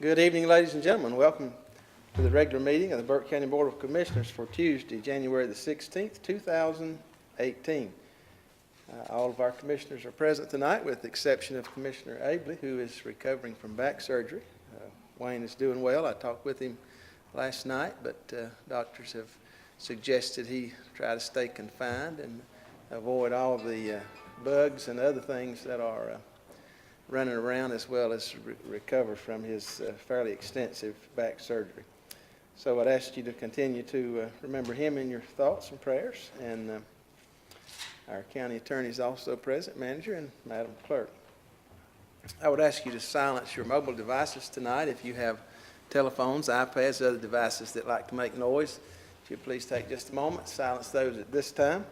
Good evening, ladies and gentlemen. Welcome to the regular meeting of the Burke County Board of Commissioners for Tuesday, January the 16th, 2018. All of our commissioners are present tonight with the exception of Commissioner Abley, who is recovering from back surgery. Wayne is doing well. I talked with him last night, but doctors have suggested he try to stay confined and avoid all the bugs and other things that are running around, as well as recover from his fairly extensive back surgery. So I'd ask you to continue to remember him in your thoughts and prayers. And our county attorney is also present, manager, and Madam Clerk. I would ask you to silence your mobile devices tonight. If you have telephones, iPads, other devices that like to make noise, if you'd please take just a moment, silence those at this time.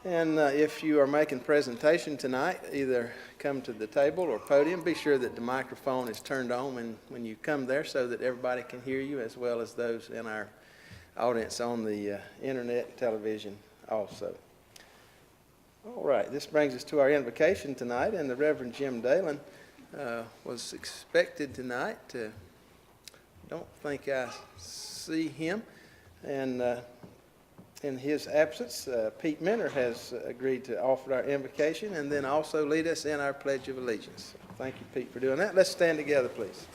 And if you are making presentation tonight, either come to the table or podium. Be sure that the microphone is turned on when you come there so that everybody can hear you, as well as those in our audience on the internet and television also. All right, this brings us to our invocation tonight, and the Reverend Jim Dalen was expected tonight. Don't think I see him. And in his absence, Pete Minner has agreed to offer our invocation and then also lead us in our Pledge of Allegiance. So thank you, Pete, for doing that. Let's stand together, please.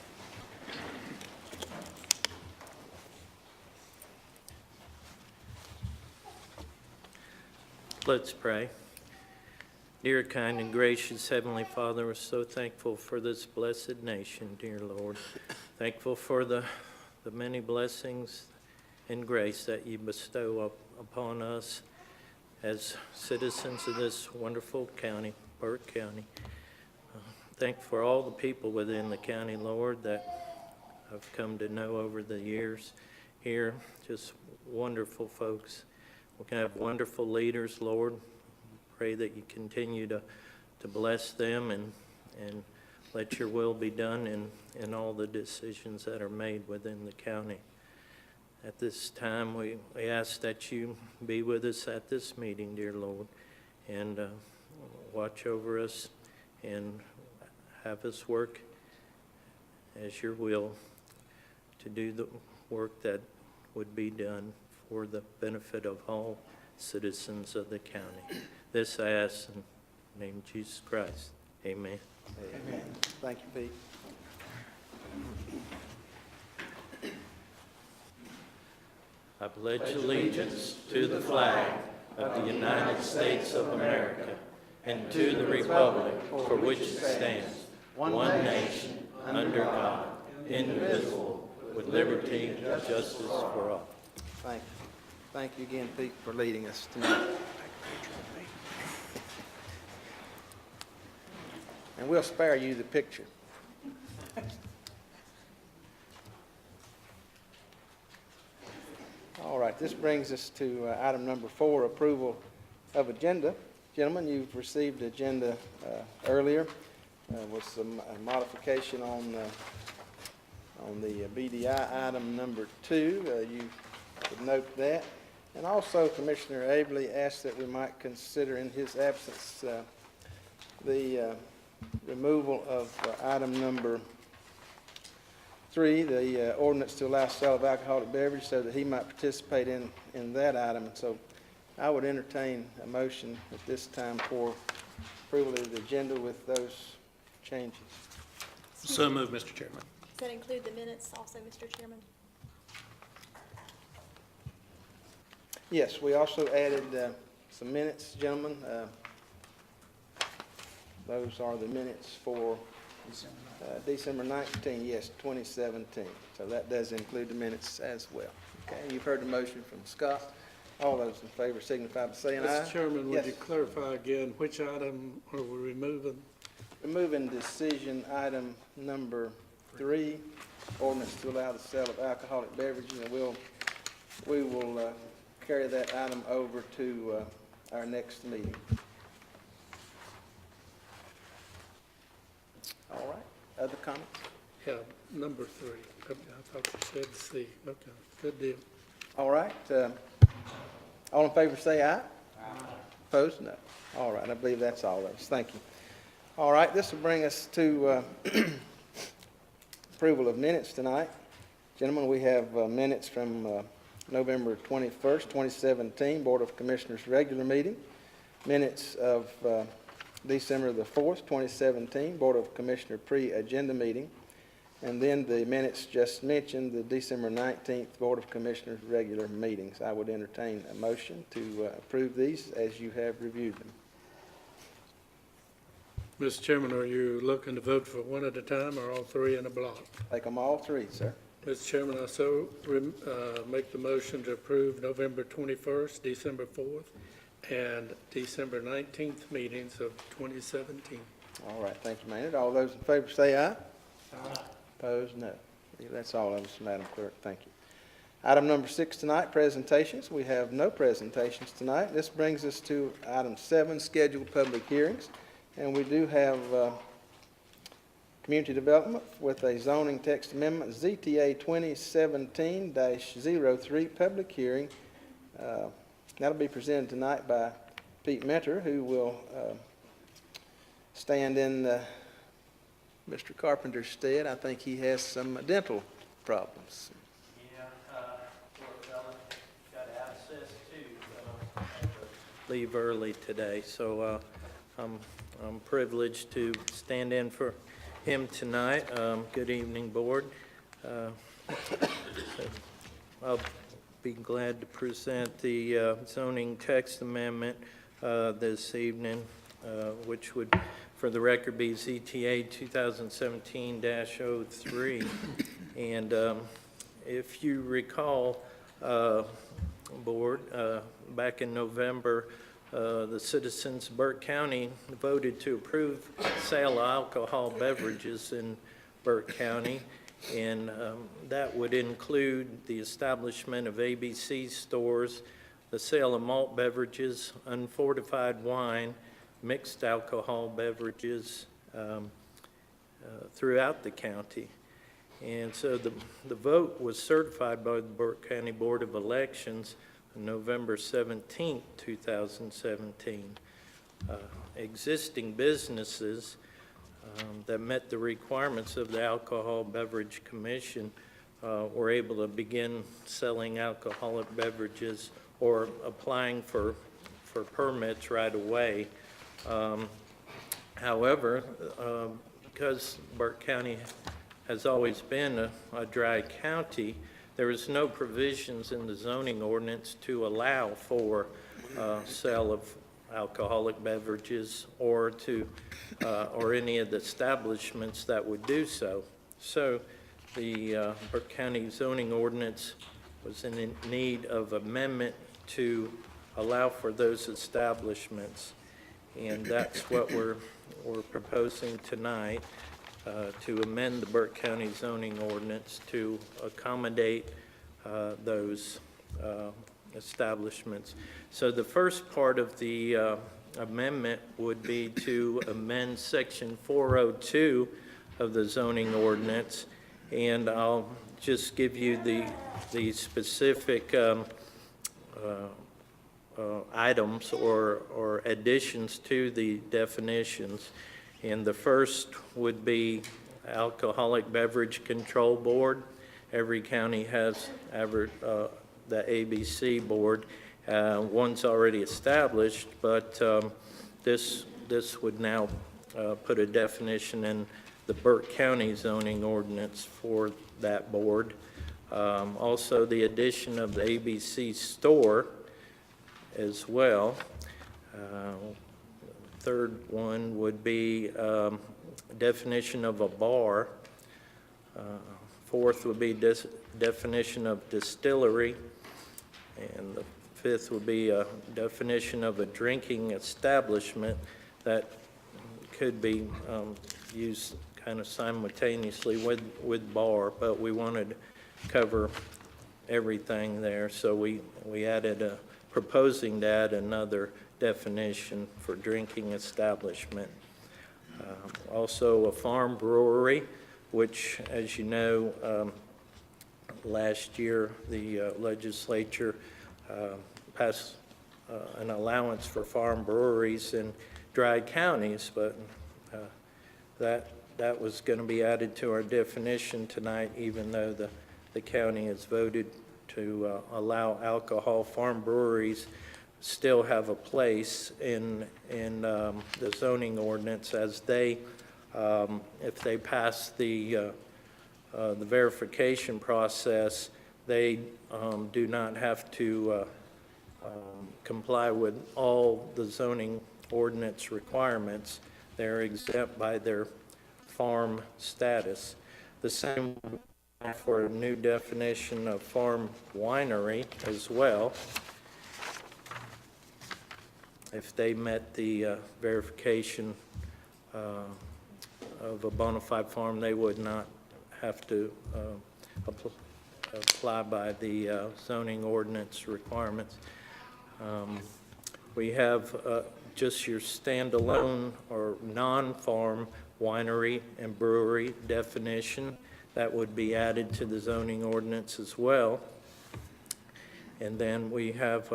Let's pray. Dear, kind, and gracious Heavenly Father, we're so thankful for this blessed nation, dear Lord. Thankful for the many blessings and grace that you bestow upon us as citizens of this wonderful county, Burke County. Thankful for all the people within the county, Lord, that I've come to know over the years here. Just wonderful folks. We can have wonderful leaders, Lord. Pray that you continue to bless them and let your will be done in all the decisions that are made within the county. At this time, we ask that you be with us at this meeting, dear Lord, and watch over us and have us work as your will to do the work that would be done for the benefit of all citizens of the county. This I ask in the name of Jesus Christ. Amen. Amen. Thank you, Pete. I pledge allegiance to the flag of the United States of America and to the republic for which it stands, one nation, under God, indivisible, with liberty and justice for all. Thank you. Thank you again, Pete, for leading us tonight. And we'll spare you the picture. All right, this brings us to item number 4, approval of agenda. Gentlemen, you've received the agenda earlier with some modification on the BDI item number 2. You would note that. And also, Commissioner Abley asked that we might consider in his absence the removal of item number 3, the ordinance to allow sale of alcoholic beverages, so that he might participate in that item. And so I would entertain a motion at this time for approval of the agenda with those changes. So moved, Mr. Chairman. Does that include the minutes also, Mr. Chairman? Yes, we also added some minutes, gentlemen. Those are the minutes for December 19, yes, 2017. So that does include the minutes as well. Okay, you've heard the motion from Scott. All those in favor signify by saying aye. Mr. Chairman, would Yes. you clarify again which item are we removing? Removing decision item number 3, ordinance to allow the sale of alcoholic beverages, and we will carry that item over to our next meeting. All right, other comments? Yeah, number 3. I thought you said C. Okay, good deal. All right, all in favor say aye. Aye. Opposed, no. All right, I believe that's all those. Thank you. All right, this will bring us to approval approval of minutes tonight. Gentlemen, we have minutes from November 21st, 2017, Board of Commissioners regular meeting. Minutes of December the 4th, 2017, Board of Commissioner pre-agenda meeting. And then the minutes just mentioned, the December 19th Board of Commissioners regular meetings. I would entertain a motion to approve these as you have reviewed them. Mr. Chairman, are you looking to vote for one at a time or all three in a block? Take them all three, sir. Mr. Chairman, I make the motion to approve November 21st, December 4th, and December 19th meetings of 2017. All right, thank you, Maynard. All those in favor say aye. Aye. Opposed, no. That's all of us, Madam Clerk. Thank you. Item number 6 tonight, presentations. We have no presentations tonight. This brings us to item 7, scheduled public hearings. And we do have community development with a zoning text amendment, ZTA 2017-03, public hearing. That'll be presented tonight by Pete Mentor, who will stand in Mr. Carpenter's stead. I think he has some dental problems. Yeah, poor fella got abscess too, had to leave early today, so I'm privileged to stand in for him tonight. Good evening, Board. I'll be glad to present the zoning text amendment this evening, which would, for the record, be ZTA 2017-03. And if you recall, Board, back in November, the citizens of Burke County voted to approve sale of alcohol beverages in Burke County, and that would include the establishment of ABC stores, the sale of malt beverages, unfortified wine, mixed alcohol beverages throughout the county. And so the vote was certified by the Burke County Board of Elections on November 17, 2017. Existing businesses that met the requirements of the Alcohol Beverage Commission were able to begin selling alcoholic beverages or applying for permits right away. However, because Burke County has always been a dry county, there is no provisions in the zoning ordinance to allow for sale of alcoholic beverages or any of the establishments that would do so. So the Burke County zoning ordinance was in need of amendment to allow for those establishments, and that's what we're proposing tonight, to amend the Burke County zoning ordinance to accommodate those establishments. So the first part of the amendment would be to amend section 402 of the zoning ordinance, and I'll just give you the specific items or additions to the definitions. And the first would be Alcoholic Beverage Control Board. Every county has the ABC board. One's already established, but this would now put a definition in the Burke County zoning ordinance for that board. Also, the addition of the ABC store as well. Third one would be definition of a bar. Fourth would be definition of distillery. And the fifth would be a definition of a drinking establishment that could be used kind of simultaneously with bar, but we wanted to cover everything there. So we added proposing to add another definition for drinking establishment. Also a farm brewery, which, as you know, last year the legislature passed an allowance for farm breweries in dry counties, but that that was going to be added to our definition tonight, even though the county has voted to allow alcohol. Farm breweries still have a place in the zoning ordinance, as they, if they pass the verification process, they do not have to comply with all the zoning ordinance requirements. They're exempt by their farm status. The same for a new definition of farm winery as well. If they met the verification of a bona fide farm, they would not have to apply by the zoning ordinance requirements. We have just your standalone or non-farm winery and brewery definition. That would be added to the zoning ordinance as well. And then we have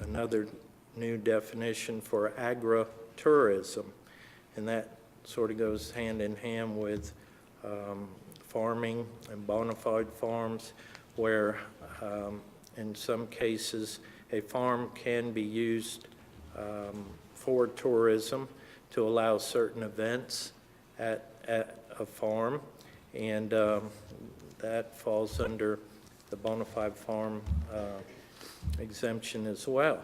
another new definition for agritourism, and that sort of goes hand in hand with farming and bona fide farms, where in some cases a farm can be used for tourism to allow certain events at a farm, and that falls under the bona fide farm exemption as well.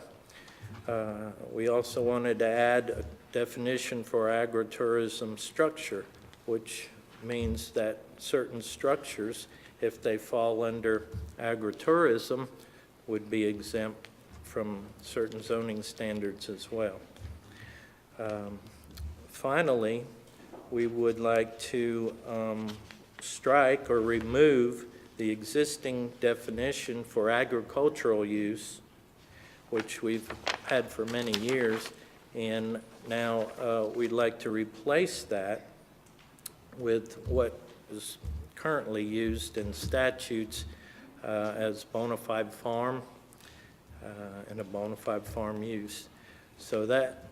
We also wanted to add a definition for agritourism structure, which means that certain structures, if they fall under agritourism, would be exempt from certain zoning standards as well. Finally, we would like to strike or remove the existing definition for agricultural use, which we've had for many years, and now we'd like to replace that with what is currently used in statutes as bona fide farm and a bona fide farm use. So that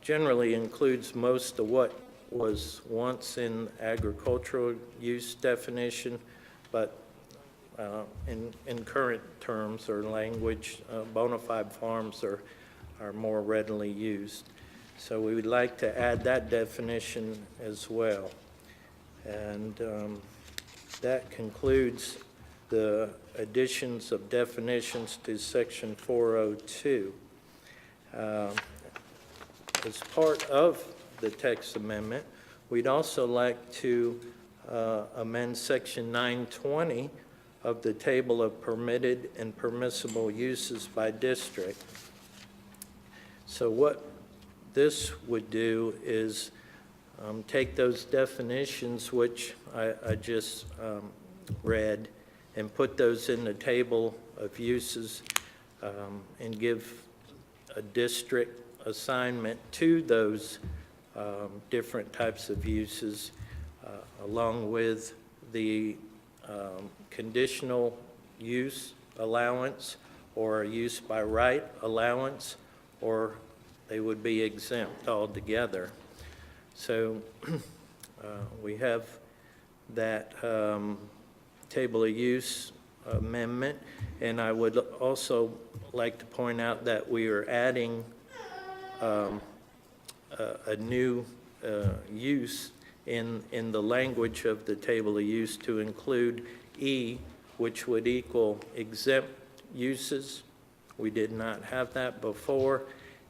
generally includes most of what was once in agricultural use definition, but in current terms or language, bona fide farms are more readily used. So we would like to add that definition as well. And that concludes the additions of definitions to Section 402. As part of the text amendment, we'd also like to amend Section 920 of the table of permitted and permissible uses by district. So what this would do is take those definitions which I just read and put those in the table of uses and give a district assignment to those different types of uses along with the conditional use allowance or use by right allowance, or they would be exempt altogether. So we have that table of use amendment, and I would also like to point out that we are adding a new use in the language of the table of use to include E, which would equal exempt uses. We did not have that before,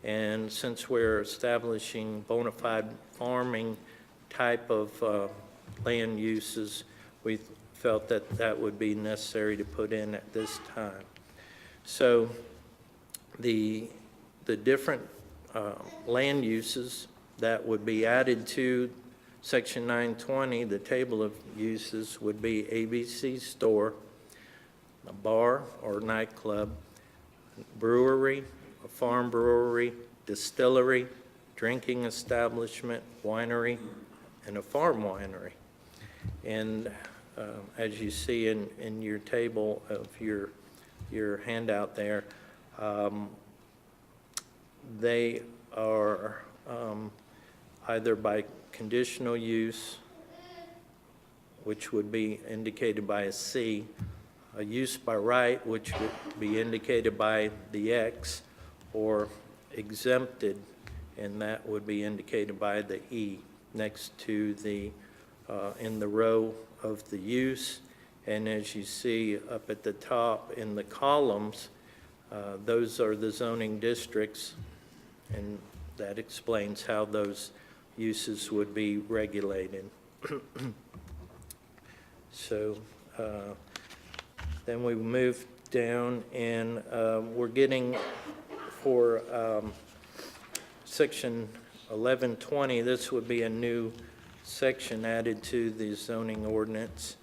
and since we're establishing bona fide farming type of land uses, we felt that that would be necessary to put in at this time. So the different land uses that would be added to Section 920, the table of uses, would be ABC store, a bar or nightclub, brewery, a farm brewery, distillery, drinking establishment, winery, and a farm winery. And as you see in your table of your handout there, they are either by conditional use, which would be indicated by a C, a use by right, which would be indicated by the X, or exempted, and that would be indicated by the E next to the, in the row of the use. And as you see up at the top in the columns, those are the zoning districts, and that explains how those uses would be regulated. So then we move down, and we're getting for section 1120, this would be a new section added to the zoning ordinance.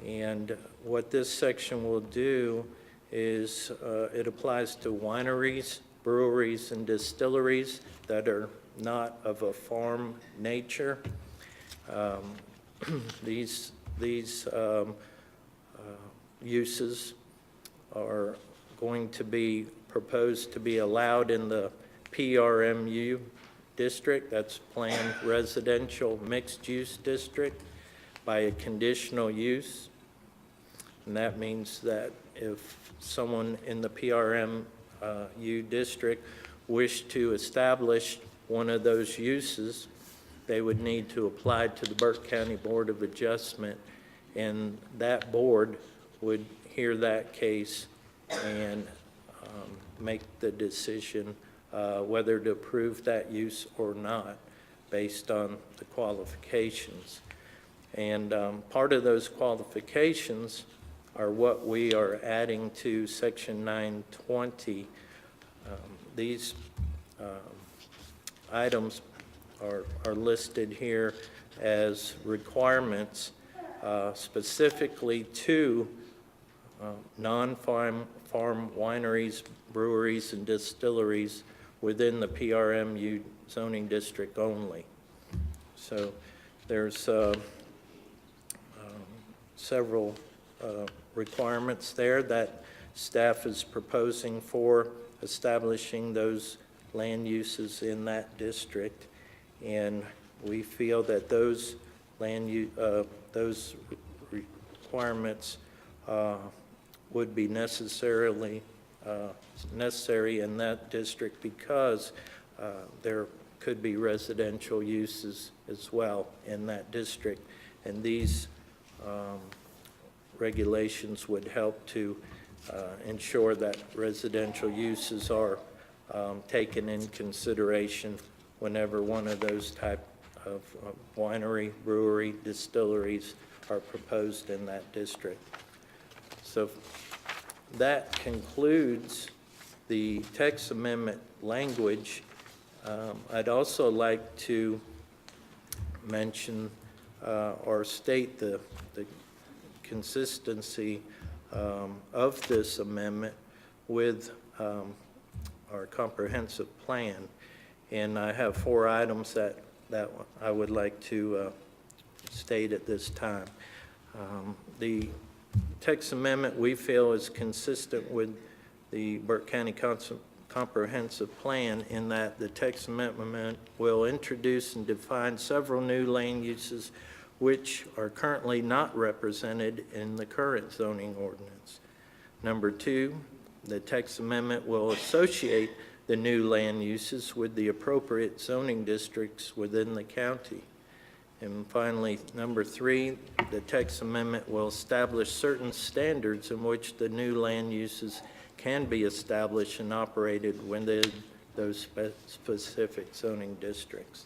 And what this section will do is it applies to wineries, breweries, and distilleries that are not of a farm nature. These uses are going to be proposed to be allowed in the PRMU district, that's Planned Residential Mixed Use District, by a conditional use. And that means that if someone in the PRMU district wished to establish one of those uses, they would need to apply to the Burke County Board of Adjustment, and that board would hear that case and make the decision whether to approve that use or not based on the qualifications. And part of those qualifications are what we are adding to Section 920. These items are listed here as requirements specifically to non-farm wineries, breweries, and distilleries within the PRMU zoning district only. So there's several requirements there that staff is proposing for establishing those land uses in that district, and we feel that those those requirements would be necessary in that district because there could be residential uses as well in that district, and these regulations would help to ensure that residential uses are taken in consideration whenever one of those type of winery, brewery, distilleries are proposed in that district. So that concludes the text amendment language. I'd also like to mention or state the consistency of this amendment with our comprehensive plan. And I have 4 items that I would like to state at this time. The text amendment we feel is consistent with the Burke County Comprehensive Plan in that the text amendment will introduce and define several new land uses which are currently not represented in the current zoning ordinance. Number 2, the text amendment will associate the new land uses with the appropriate zoning districts within the county. And finally, number 3, the text amendment will establish certain standards in which the new land uses can be established and operated within those specific zoning districts.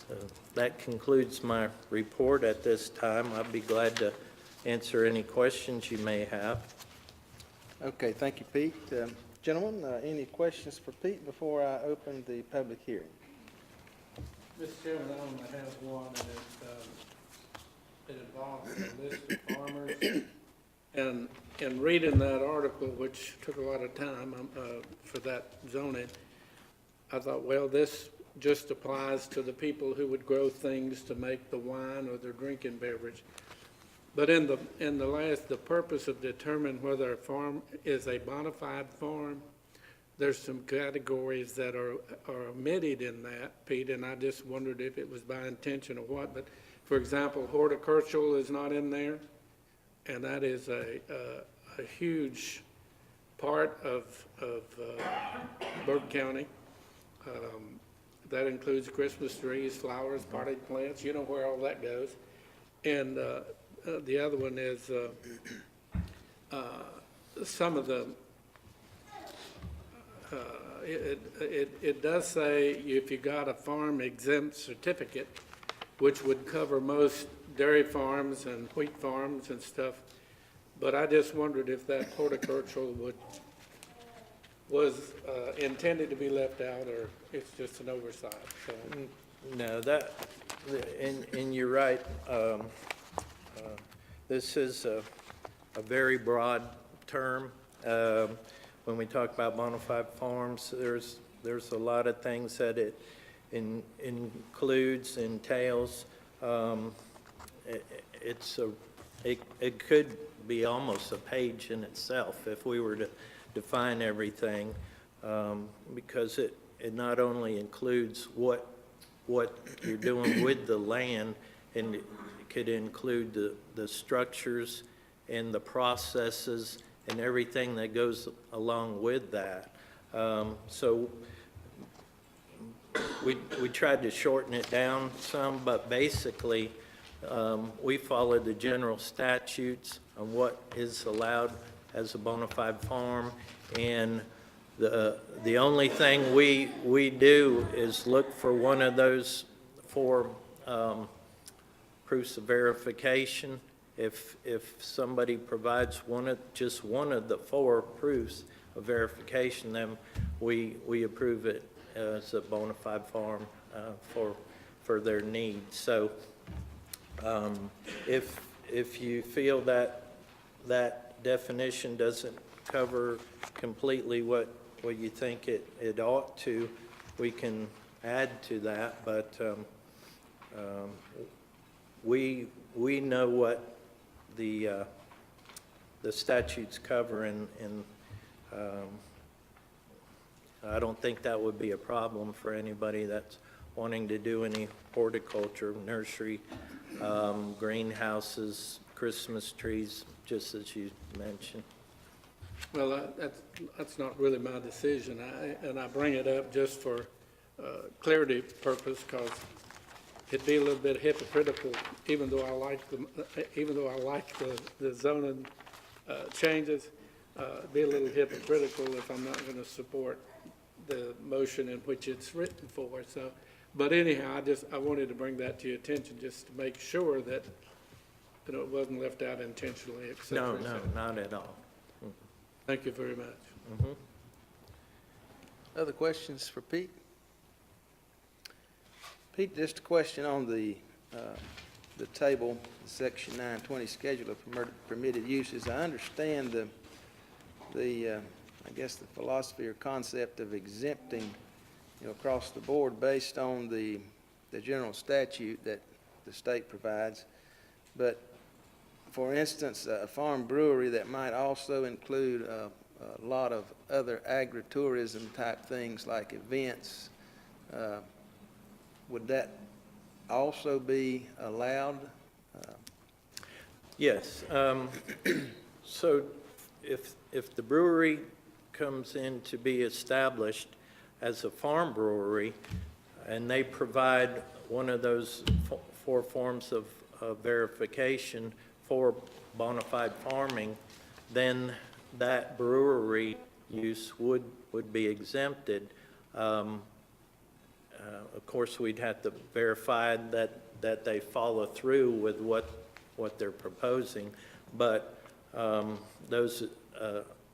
So that concludes my report at this time. I'd be glad to answer any questions you may have. Okay, thank you, Pete. Gentlemen, any questions for Pete before I open the public hearing? Mr. Chairman, I only have one, and it involves a list of farmers. And in reading that article, which took a lot of time for that zoning, I thought, well, this just applies to the people who would grow things to make the wine or their drinking beverage. But in the purpose of determining whether a farm is a bona fide farm there's some categories that are omitted in that, Pete, and I just wondered if it was by intention or what. But, for example, horticultural is not in there, and that is a huge part of Burke County. That includes Christmas trees, flowers, potted plants, you know where all that goes. And the other one is some of the, it does say if you got a farm exempt certificate, which would cover most dairy farms and wheat farms and stuff. But I just wondered if that horticultural was intended to be left out, or it's just an oversight, so. No, and you're right. This is a very broad term. When we talk about bona fide farms, there's a lot of things that it includes, entails. It could be almost a page in itself if we were to define everything, because it not only includes what you're doing with the land, and it could include the structures and the processes and everything that goes along with that. So we tried to shorten it down some, but basically we followed the general statutes on what is allowed as a bona fide farm, and the only thing we do is look for one of those four proofs of verification. If somebody provides just one of the four proofs of verification, then we approve it as a bona fide farm for their needs. So if you feel that definition doesn't cover completely what you think it ought to, we can add to that, but we know what the statutes cover, and I don't think that would be a problem for anybody that's wanting to do any horticulture, nursery, greenhouses, Christmas trees, just as you mentioned. Well, that's not really my decision, and I bring it up just for clarity purpose, because it'd be a little bit hypocritical, even though I like the zoning changes, be a little hypocritical if I'm not going to support the motion in which it's written for. So, but anyhow, I wanted to bring that to your attention, just to make sure that it wasn't left out intentionally, et cetera, No, et no, cetera. not at all. Thank you very much. Mhm. Other questions for Pete? Pete, just a question on the table, section 920, schedule of permitted uses. I understand I guess the philosophy or concept of exempting, across the board based on the general statute that the state provides. But for instance, a farm brewery that might also include a lot of other agritourism type things like events, would that also be allowed? Yes. So if the brewery comes in to be established as a farm brewery, and they provide one of those four forms of verification for bona fide farming, then that brewery use would be exempted. Of course, we'd have to verify that they follow through with what they're proposing, but those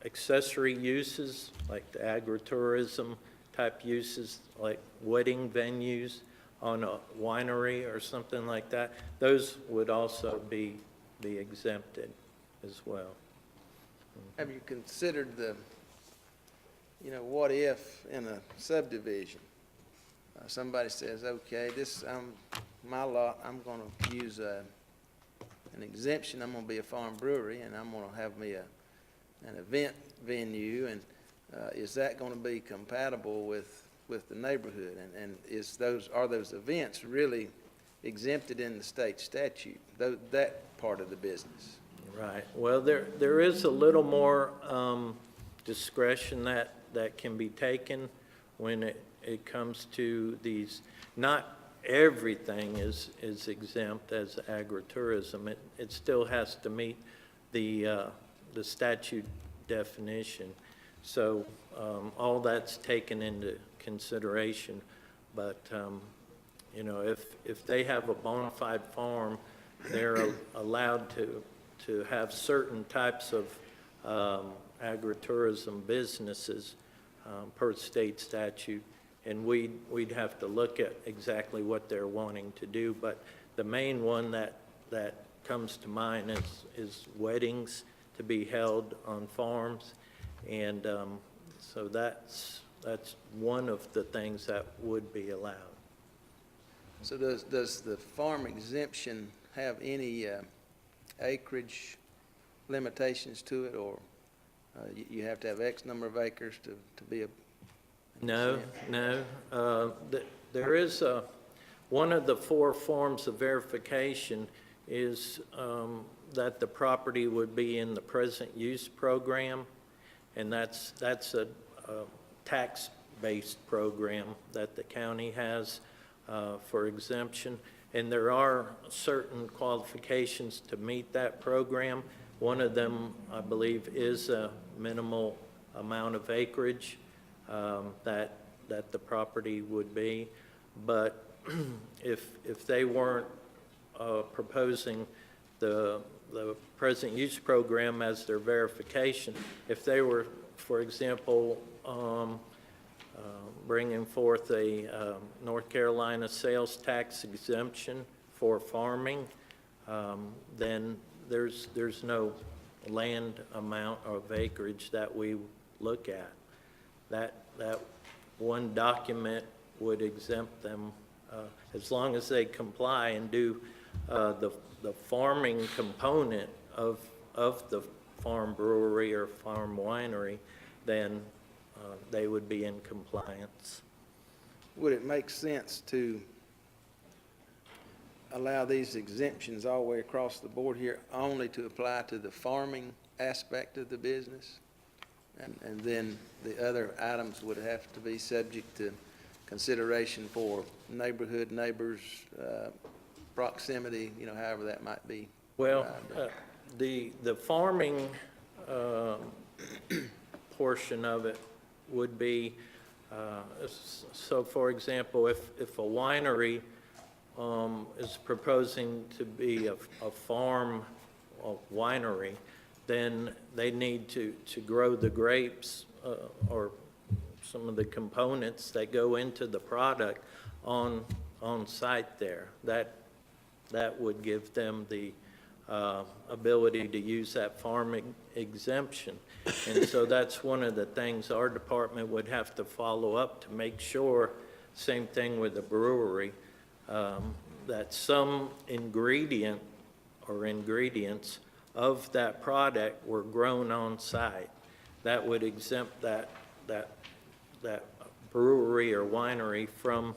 accessory uses, like the agritourism type uses, like wedding venues on a winery or something like that, those would also be exempted as well. Have you considered what if in a subdivision, somebody says, okay, my lot, I'm going to use an exemption, I'm going to be a farm brewery, and I'm going to have me an event venue, and is that going to be compatible with the neighborhood? And are those events really exempted in the state statute, that part of the business? Right. Well, there is a little more discretion that can be taken when it comes to these. Not everything is exempt as agritourism. It still has to meet the statute definition. So all that's taken into consideration. But, you know, if they have a bona fide farm, they're allowed to have certain types of agritourism businesses per state statute, and we'd have to look at exactly what they're wanting to do. But the main one that comes to mind is weddings to be held on farms, and so that's one of the things that would be allowed. So does the farm exemption have any acreage limitations to it, or you have to have X number of acres to be a? No. There is one of the 4 forms of verification is that the property would be in the present use program, and that's a tax-based program that the county has for exemption. And there are certain qualifications to meet that program. One of them, I believe, is a minimal amount of acreage that the property would be. But if they weren't proposing the present use program as their verification, if they were, for example, bringing forth a North Carolina sales tax exemption for farming, then there's no land amount of acreage that we look at. That one document would exempt them as long as they comply and do the farming component of the farm brewery or farm winery, then they would be in compliance. Would it make sense to allow these exemptions all the way across the board here only to apply to the farming aspect of the business? And then the other items would have to be subject to consideration for neighborhood, neighbors, proximity, however that might be. Well, the farming portion of it would be, so for example, if a winery is proposing to be a farm winery, then they need to grow the grapes or some of the components that go into the product on site there. That would give them the ability to use that farming exemption. And so that's one of the things our department would have to follow up to make sure, same thing with the brewery, that some ingredient or ingredients of that product were grown on site. That would exempt that brewery or winery from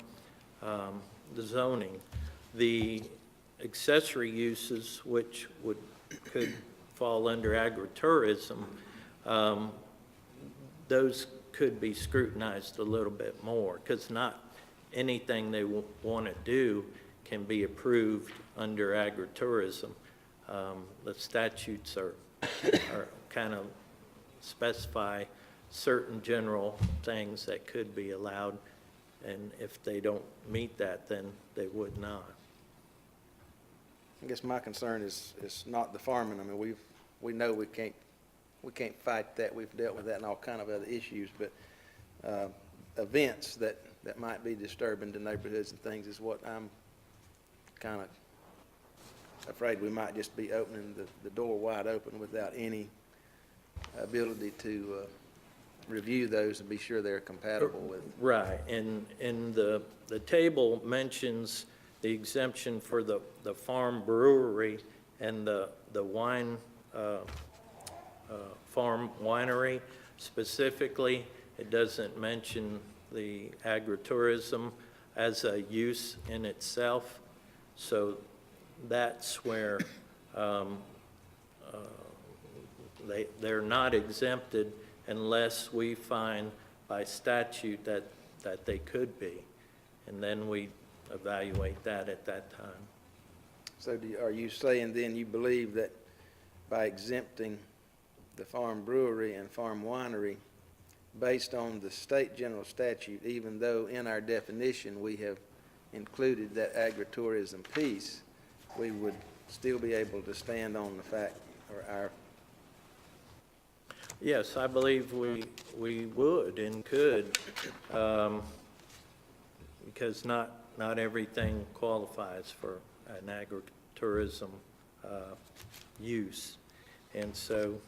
the zoning. The accessory uses, which could fall under agritourism, those could be scrutinized a little bit more, because not anything they want to do can be approved under agritourism. The statutes are kind of specify certain general things that could be allowed, and if they don't meet that, then they would not. I guess my concern is not the farming. I mean, we know we can't fight that. We've dealt with that and all kind of other issues, but events that might be disturbing to neighborhoods and things is what I'm kind of afraid we might just be opening the door wide open without any ability to review those and be sure they're compatible with. Right, and the table mentions the exemption for the farm brewery and the wine farm winery. Specifically, it doesn't mention the agritourism as a use in itself, so that's where they're not exempted unless we find by statute that they could be, and then we evaluate that at that time. So are you saying then you believe that by exempting the farm brewery and farm winery, based on the state general statute, even though in our definition we have included that agritourism piece, we would still be able to stand on the fact, or our, Yes, I believe we would and could, because not everything qualifies for an agritourism use. And so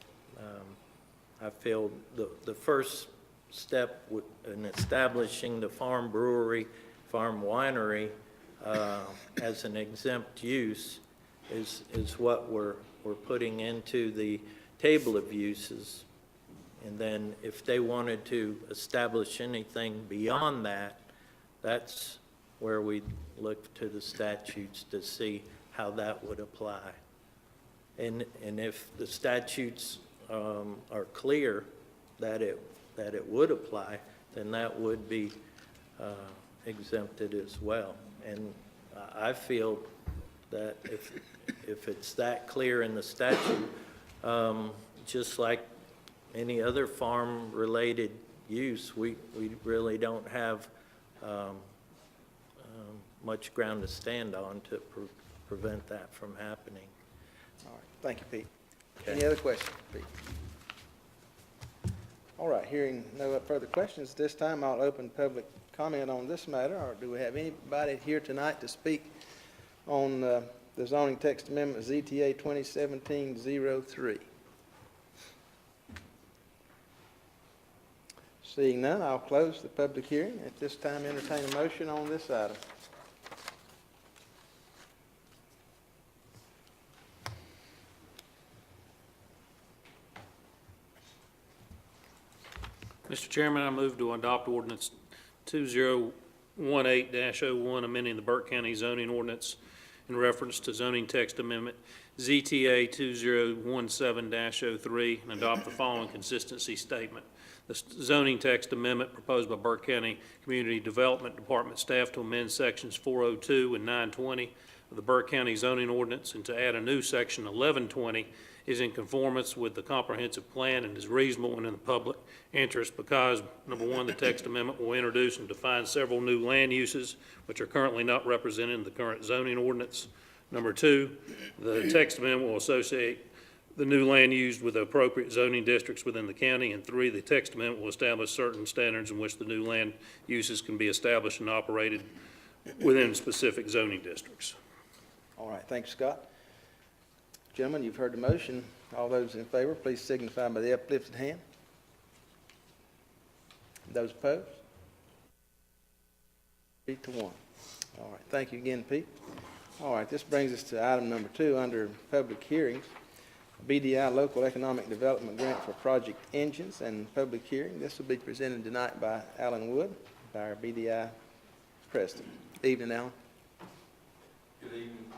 I feel the first step in establishing the farm brewery, farm winery as an exempt use is what we're putting into the table of uses. And then if they wanted to establish anything beyond that, that's where we look to the statutes to see how that would apply. And if the statutes are clear that it would apply, then that would be exempted as well. And I feel that if it's that clear in the statute, just like any other farm-related use, we really don't have much ground to stand on to prevent that from happening. all right, thank you, Pete. Okay. Any other questions, Pete? All right, hearing no further questions, this time I'll open public comment on this matter, or do we have anybody here tonight to speak on the zoning text amendment ZTA 2017-03? Seeing none, I'll close the public hearing. At this time, entertain a motion on this item. Mr. Chairman, I move to adopt ordinance 2018-01, amending the Burke County zoning ordinance in reference to zoning text amendment ZTA 2017-03, and adopt the following consistency statement. The zoning text amendment proposed by Burke County Community Development Department staff to amend sections 402 and 920 of the Burke County zoning ordinance and to add a new section 1120 is in conformance with the comprehensive plan and is reasonable and in the public interest because, number one, the text amendment will introduce and define several new land uses which are currently not represented in the current zoning ordinance. Number two, the text amendment will associate the new land used with the appropriate zoning districts within the county. And three, the text amendment will establish certain standards in which the new land uses can be established and operated within specific zoning districts. All right, thanks, Scott. Gentlemen, you've heard the motion. All those in favor, please signify by the uplifted hand. Those opposed? 3-1. All right, thank you again, Pete. All right, this brings us to item number 2 under public hearings. BDI Local Economic Development Grant for Project Engines and public hearing. This will be presented tonight by Alan Wood, by our BDI president. Evening, Alan. Good evening,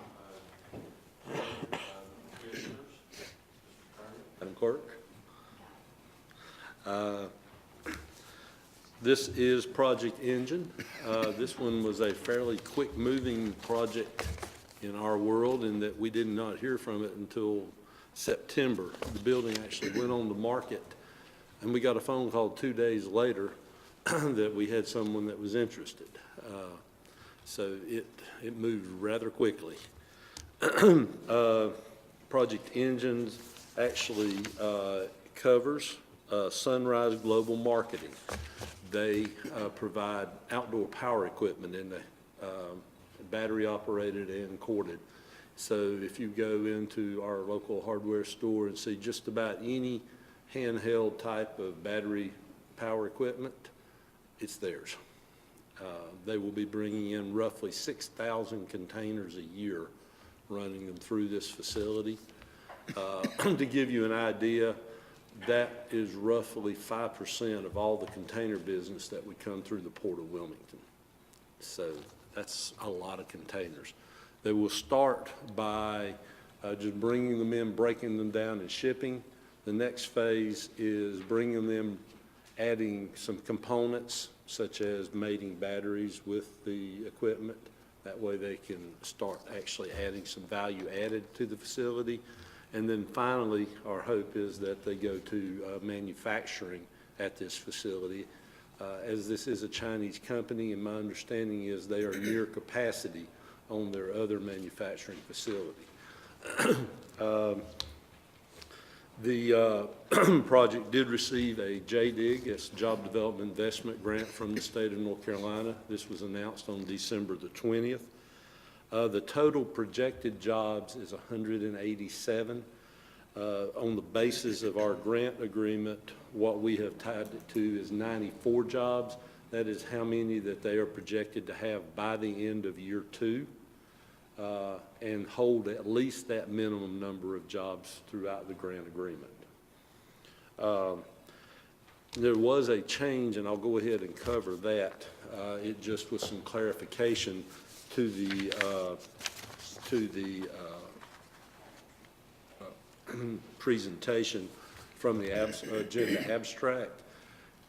commissioners, Madam Clerk. This is Project Engine. This one was a fairly quick-moving project in our world in that we did not hear from it until September. The building actually went on the market, and we got a phone call 2 days later that we had someone that was interested. So it moved rather quickly. Project Engines actually covers Sunrise Global Marketing. They provide outdoor power equipment in the battery operated and corded. So if you go into our local hardware store and see just about any handheld type of battery power equipment, it's theirs. They will be bringing in roughly 6,000 containers a year, running them through this facility. To give you an idea, that is roughly 5% of all the container business that would come through the Port of Wilmington. So that's a lot of containers. They will start by just bringing them in, breaking them down, and shipping. The next phase is bringing them, adding some components, such as mating batteries with the equipment. That way they can start actually adding some value added to the facility. And then finally, our hope is that they go to manufacturing at this facility. As this is a Chinese company, and my understanding is they are near capacity on their other manufacturing facility. The project did receive a JDIG, it's Job Development Investment Grant from the state of North Carolina. This was announced on December the 20th. The total projected jobs is 187. On the basis of our grant agreement, what we have tied it to is 94 jobs. That is how many that they are projected to have by the end of year 2, and hold at least that minimum number of jobs throughout the grant agreement. There was a change, and I'll go ahead and cover that. It just was some clarification to the presentation from the agenda abstract.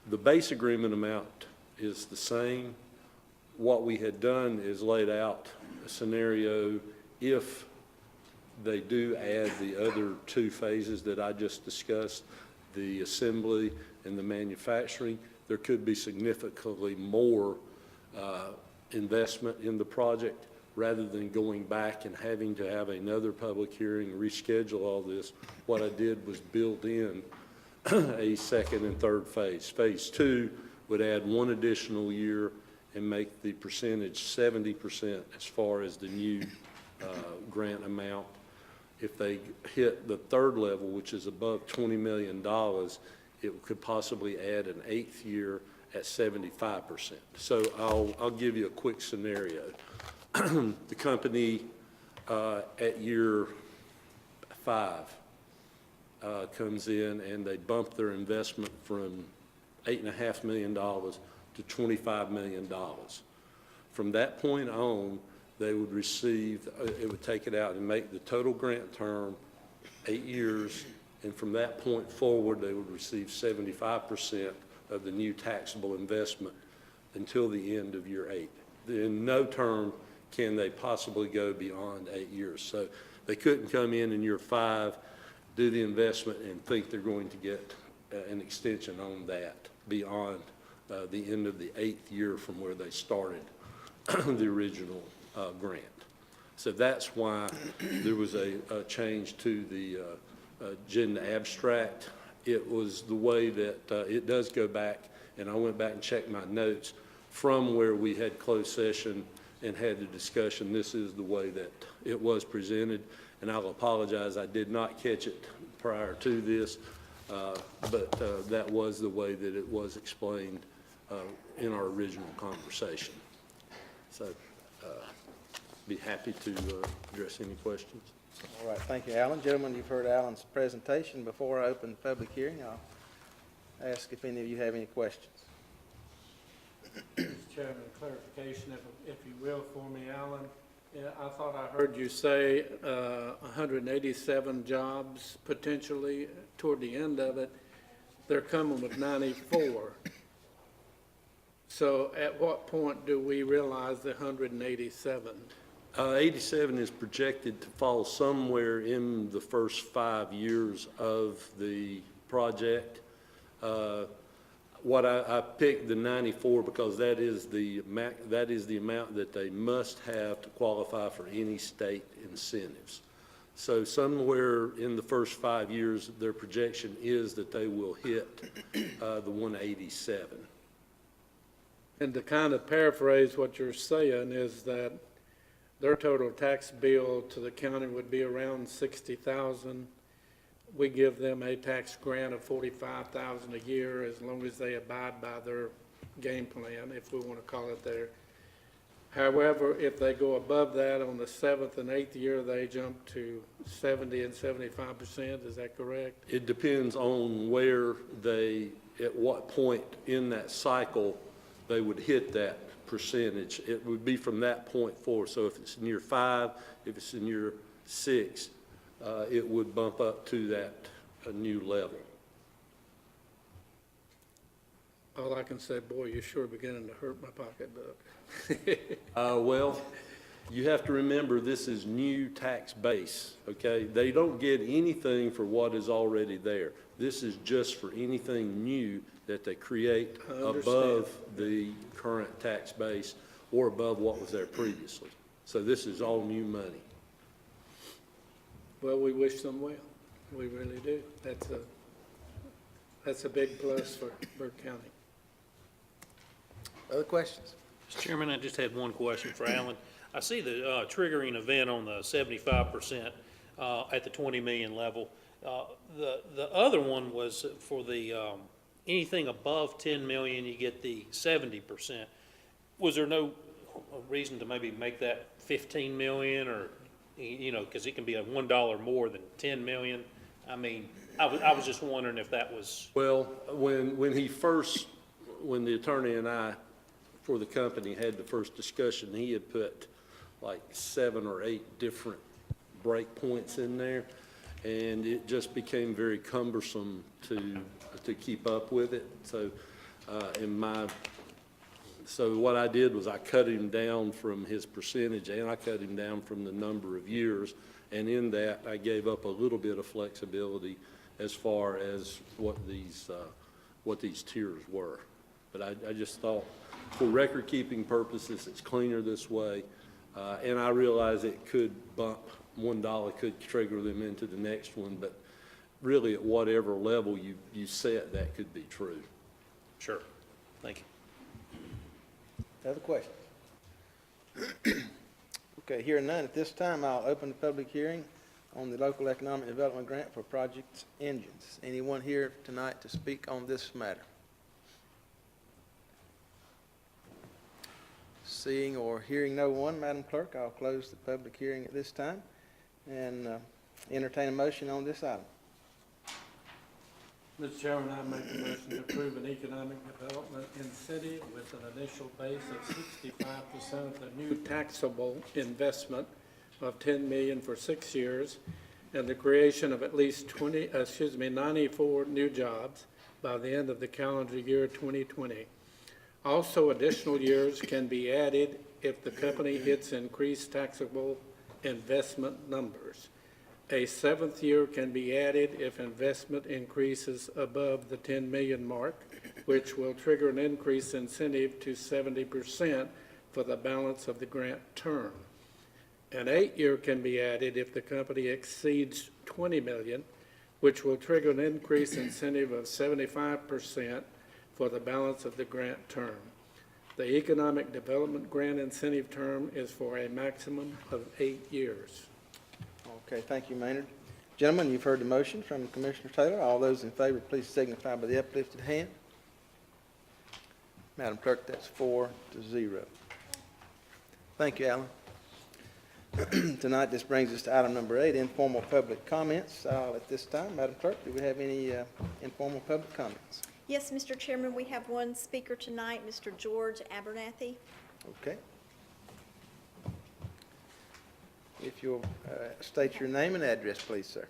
The base agreement amount is the same. What we had done is laid out a scenario if they do add the other 2 phases that I just discussed, the assembly and the manufacturing, there could be significantly more investment in the project. Rather than going back and having to have another public hearing, reschedule all this, what I did was build in a second and third phase. Phase 2 would add 1 additional year and make the percentage 70% as far as the new grant amount. If they hit the 3rd level, which is above $20 million, it could possibly add an 8th year at 75%. So I'll give you a quick scenario. The company at year 5 comes in and they bump their investment from $8.5 million to $25 million. From that point on, they would receive, it would take it out and make the total grant term 8 years, and from that point forward, they would receive 75% of the new taxable investment until the end of year 8. In no term can they possibly go beyond 8 years. So they couldn't come in year 5, do the investment, and think they're going to get an extension on that beyond the end of the 8th year from where they started the original grant. So that's why there was a change to the agenda abstract. It was the way that it does go back, and I went back and checked my notes from where we had closed session and had the discussion. This is the way that it was presented, and I'll apologize, I did not catch it prior to this, but that was the way that it was explained in our original conversation. So be happy to address any questions. All right, thank you, Alan. Gentlemen, you've heard Alan's presentation. Before I open the public hearing, I'll ask if any of you have any questions. Mr. Chairman, clarification, if you will, for me, Alan. Yeah, I thought I heard you say 187 jobs potentially toward the end of it. They're coming with 94. So at what point do we realize the 187? 87 is projected to fall somewhere in the first 5 years of the project. What I picked the 94 because that is the amount that they must have to qualify for any state incentives. So somewhere in the first 5 years, their projection is that they will hit the 187. And to kind of paraphrase what you're saying is that their total tax bill to the county would be around $60,000. We give them a tax grant of $45,000 a year as long as they abide by their game plan, if we want to call it there. However, if they go above that on the 7th and 8th year, they jump to 70 and 75%, is that correct? It depends on where they, at what point in that cycle, they would hit that percentage. It would be from that point forward. So if it's in year 5, if it's in year 6, it would bump up to that new level. All I can say, boy, you're sure beginning to hurt my pocketbook. Well, you have to remember, this is new tax base, okay? They don't get anything for what is already there. This is just for anything new that they create I understand. above the current tax base or above what was there previously. So this is all new money. Well, we wish them well. We really do. That's a big plus for Burke County. Other questions? Mr. Chairman, I just had one question for Alan. I see the triggering event on the 75% at the 20 million level. The other one was for the anything above 10 million, you get the 70%. Was there no reason to maybe make that 15 million, or, you know, because it can be a $1 more than 10 million? I mean, I was just wondering if that was. Well, when the attorney and I for the company had the first discussion, he had put like 7 or 8 different break points in there, and it just became very cumbersome to keep up with it. So so what I did was I cut him down from his percentage, and I cut him down from the number of years, and in that I gave up a little bit of flexibility as far as what these tiers were. But I just thought, for record-keeping purposes, it's cleaner this way. And I realize it could bump, $1 could trigger them into the next one, but really at whatever level you set, that could be true. Sure. Thank you. Other questions? Okay, hearing none, at this time, I'll open the public hearing on the local economic development grant for Project Engines. Anyone here tonight to speak on this matter? Seeing or hearing no one, Madam Clerk, I'll close the public hearing at this time and entertain a motion on this item. Mr. Chairman, I make a motion to approve an economic development incentive with an initial base of 65% of the new taxable investment of $10 million for 6 years, and the creation of at least 94 new jobs by the end of the calendar year 2020. Also, additional years can be added if the company hits increased taxable investment numbers. A 7th year can be added if investment increases above the 10 million mark, which will trigger an increase incentive to 70% for the balance of the grant term. An 8th year can be added if the company exceeds 20 million, which will trigger an increase incentive of 75% for the balance of the grant term. The economic development grant incentive term is for a maximum of 8 years. Okay, thank you, Maynard. Gentlemen, you've heard the motion from Commissioner Taylor. All those in favor, please signify by the uplifted hand. Madam Clerk, that's 4-0. Thank you, Alan. Tonight, this brings us to item number 8, informal public comments. At this time, Madam Clerk, do we have any informal public comments? Yes, Mr. Chairman, we have one speaker tonight, Mr. George Abernathy. Okay. If you'll state your name and address, please, sir.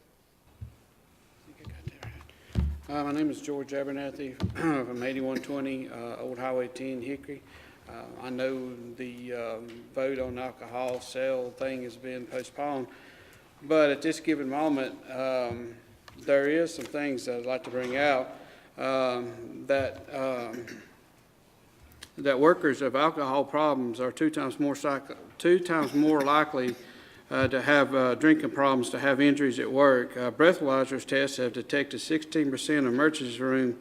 My name is George Abernathy from 8120 Old Highway 10, Hickory. I know the vote on alcohol sale thing has been postponed, but at this given moment, there is some things that I'd like to bring out that workers of alcohol problems are 2 times more likely to have drinking problems, to have injuries at work. Breathalyzers tests have detected 16% of emergency room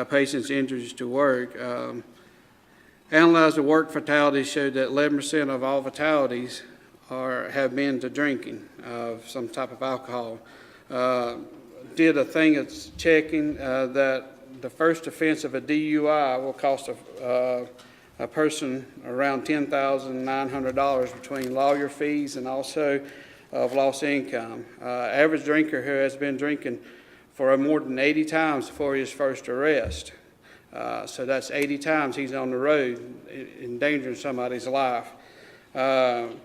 patients' injuries to work. Analyzed work fatalities showed that 11% of all fatalities have been to drinking of some type of alcohol. Did a thing that's checking that the first offense of a DUI will cost a person around $10,900 between lawyer fees and also of lost income. Average drinker who has been drinking for more than 80 times before his first arrest. So that's 80 times he's on the road endangering somebody's life. And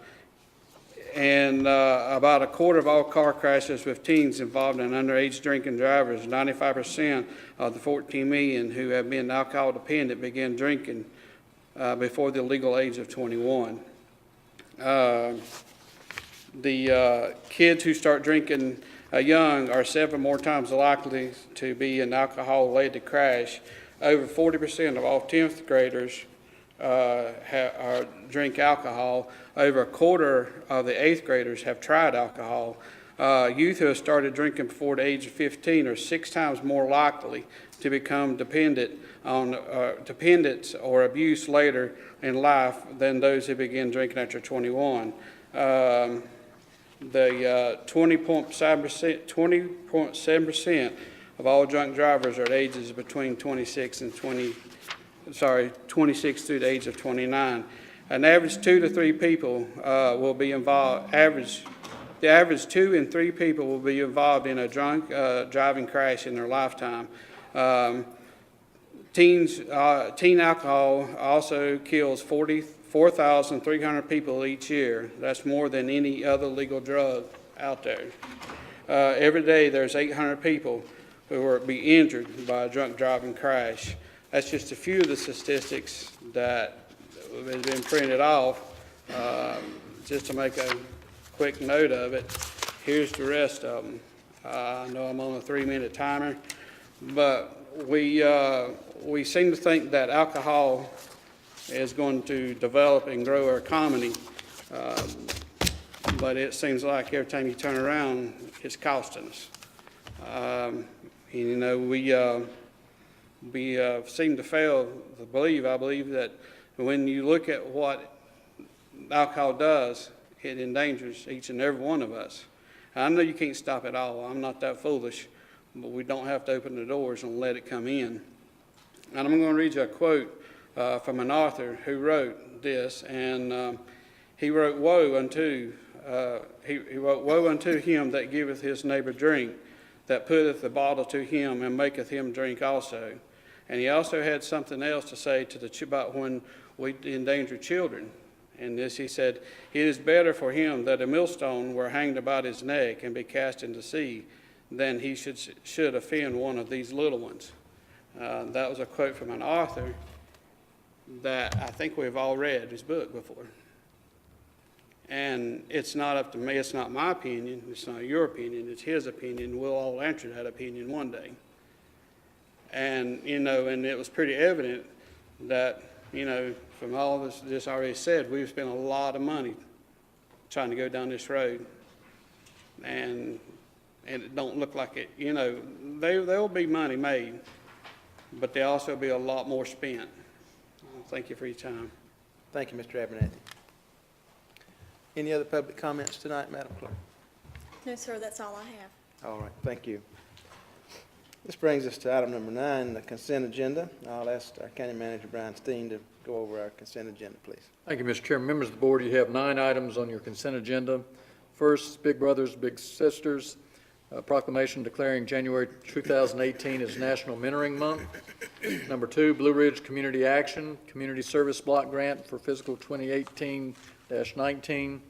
about a quarter of all car crashes with teens involved in underage drinking drivers. 95% of the 14 million who have been alcohol dependent began drinking before the legal age of 21. The kids who start drinking young are 7 more times likely to be an alcohol-related crash. Over 40% of all 10th graders drink alcohol. Over a quarter of the 8th graders have tried alcohol. Youth who have started drinking before the age of 15 are 6 times more likely to become dependent or abuse later in life than those who begin drinking after 21. The 20.7% of all drunk drivers are at ages between 26 through the age of 29. An average 2 to 3 people will be involved. The average 2 in 3 people will be involved in a drunk driving crash in their lifetime. Teen alcohol also kills 4,300 people each year. That's more than any other legal drug out there. Every day there's 800 people who will be injured by a drunk driving crash. That's just a few of the statistics that have been printed off. Just to make a quick note of it, here's the rest of them. I know I'm on a 3-minute timer, but we seem to think that alcohol is going to develop and grow our economy, but it seems like every time you turn around, it's costing us. You know, we seem to fail to believe. I believe that when you look at what alcohol does, it endangers each and every one of us. I know you can't stop it all. I'm not that foolish, but we don't have to open the doors and let it come in. And I'm going to read you a quote from an author who wrote this, and he wrote, "Woe unto woe unto him that giveth his neighbor drink, that putteth the bottle to him and maketh him drink also." And he also had something else to say about when we endanger children. And this he said, "It is better for him that a millstone were hanged about his neck and be cast into the sea, than he should offend one of these little ones." That was a quote from an author that I think we've all read his book before. And it's not up to me, it's not my opinion, it's not your opinion, it's his opinion. We'll all answer that opinion one day. And, you know, and it was pretty evident that, you know, from all this already said, we've spent a lot of money trying to go down this road. And it don't look like it, you know, there will be money made, but there'll also be a lot more spent. Thank you for your time. Thank you, Mr. Abernathy. Any other public comments tonight, Madam Clerk? No, sir, that's all I have. All right, thank you. This brings us to item number 9, the consent agenda. I'll ask our County Manager, Brian Steen, to go over our consent agenda, please. Thank you, Mr. Chairman. Members of the board, you have 9 items on your consent agenda. First, Big Brothers Big Sisters, a proclamation declaring January 2018 as National Mentoring Month. Number 2, Blue Ridge Community Action, Community Service Block Grant for fiscal 2018-19.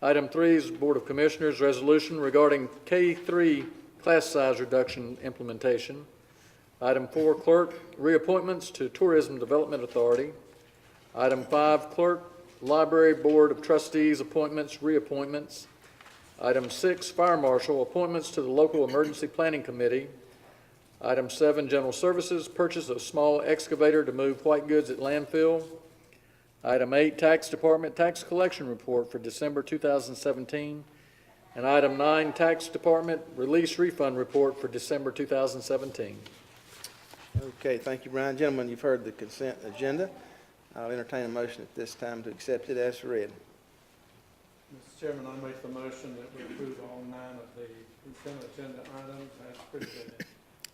Item 3 is Board of Commissioners resolution regarding K-3 class size reduction implementation. Item 4, Clerk reappointments to Tourism Development Authority. Item 5, Clerk Library Board of Trustees appointments, reappointments. Item 6, Fire Marshal appointments to the Local Emergency Planning Committee. Item 7, General Services purchase of small excavator to move white goods at landfill. Item 8, Tax Department tax collection report for December 2017. And item 9, Tax Department release refund report for December 2017. Okay, thank you, Brian. Gentlemen, you've heard the consent agenda. I'll entertain a motion at this time to accept it as read. Mr. Chairman, I make the motion that we approve all 9 of the consent agenda items as presented.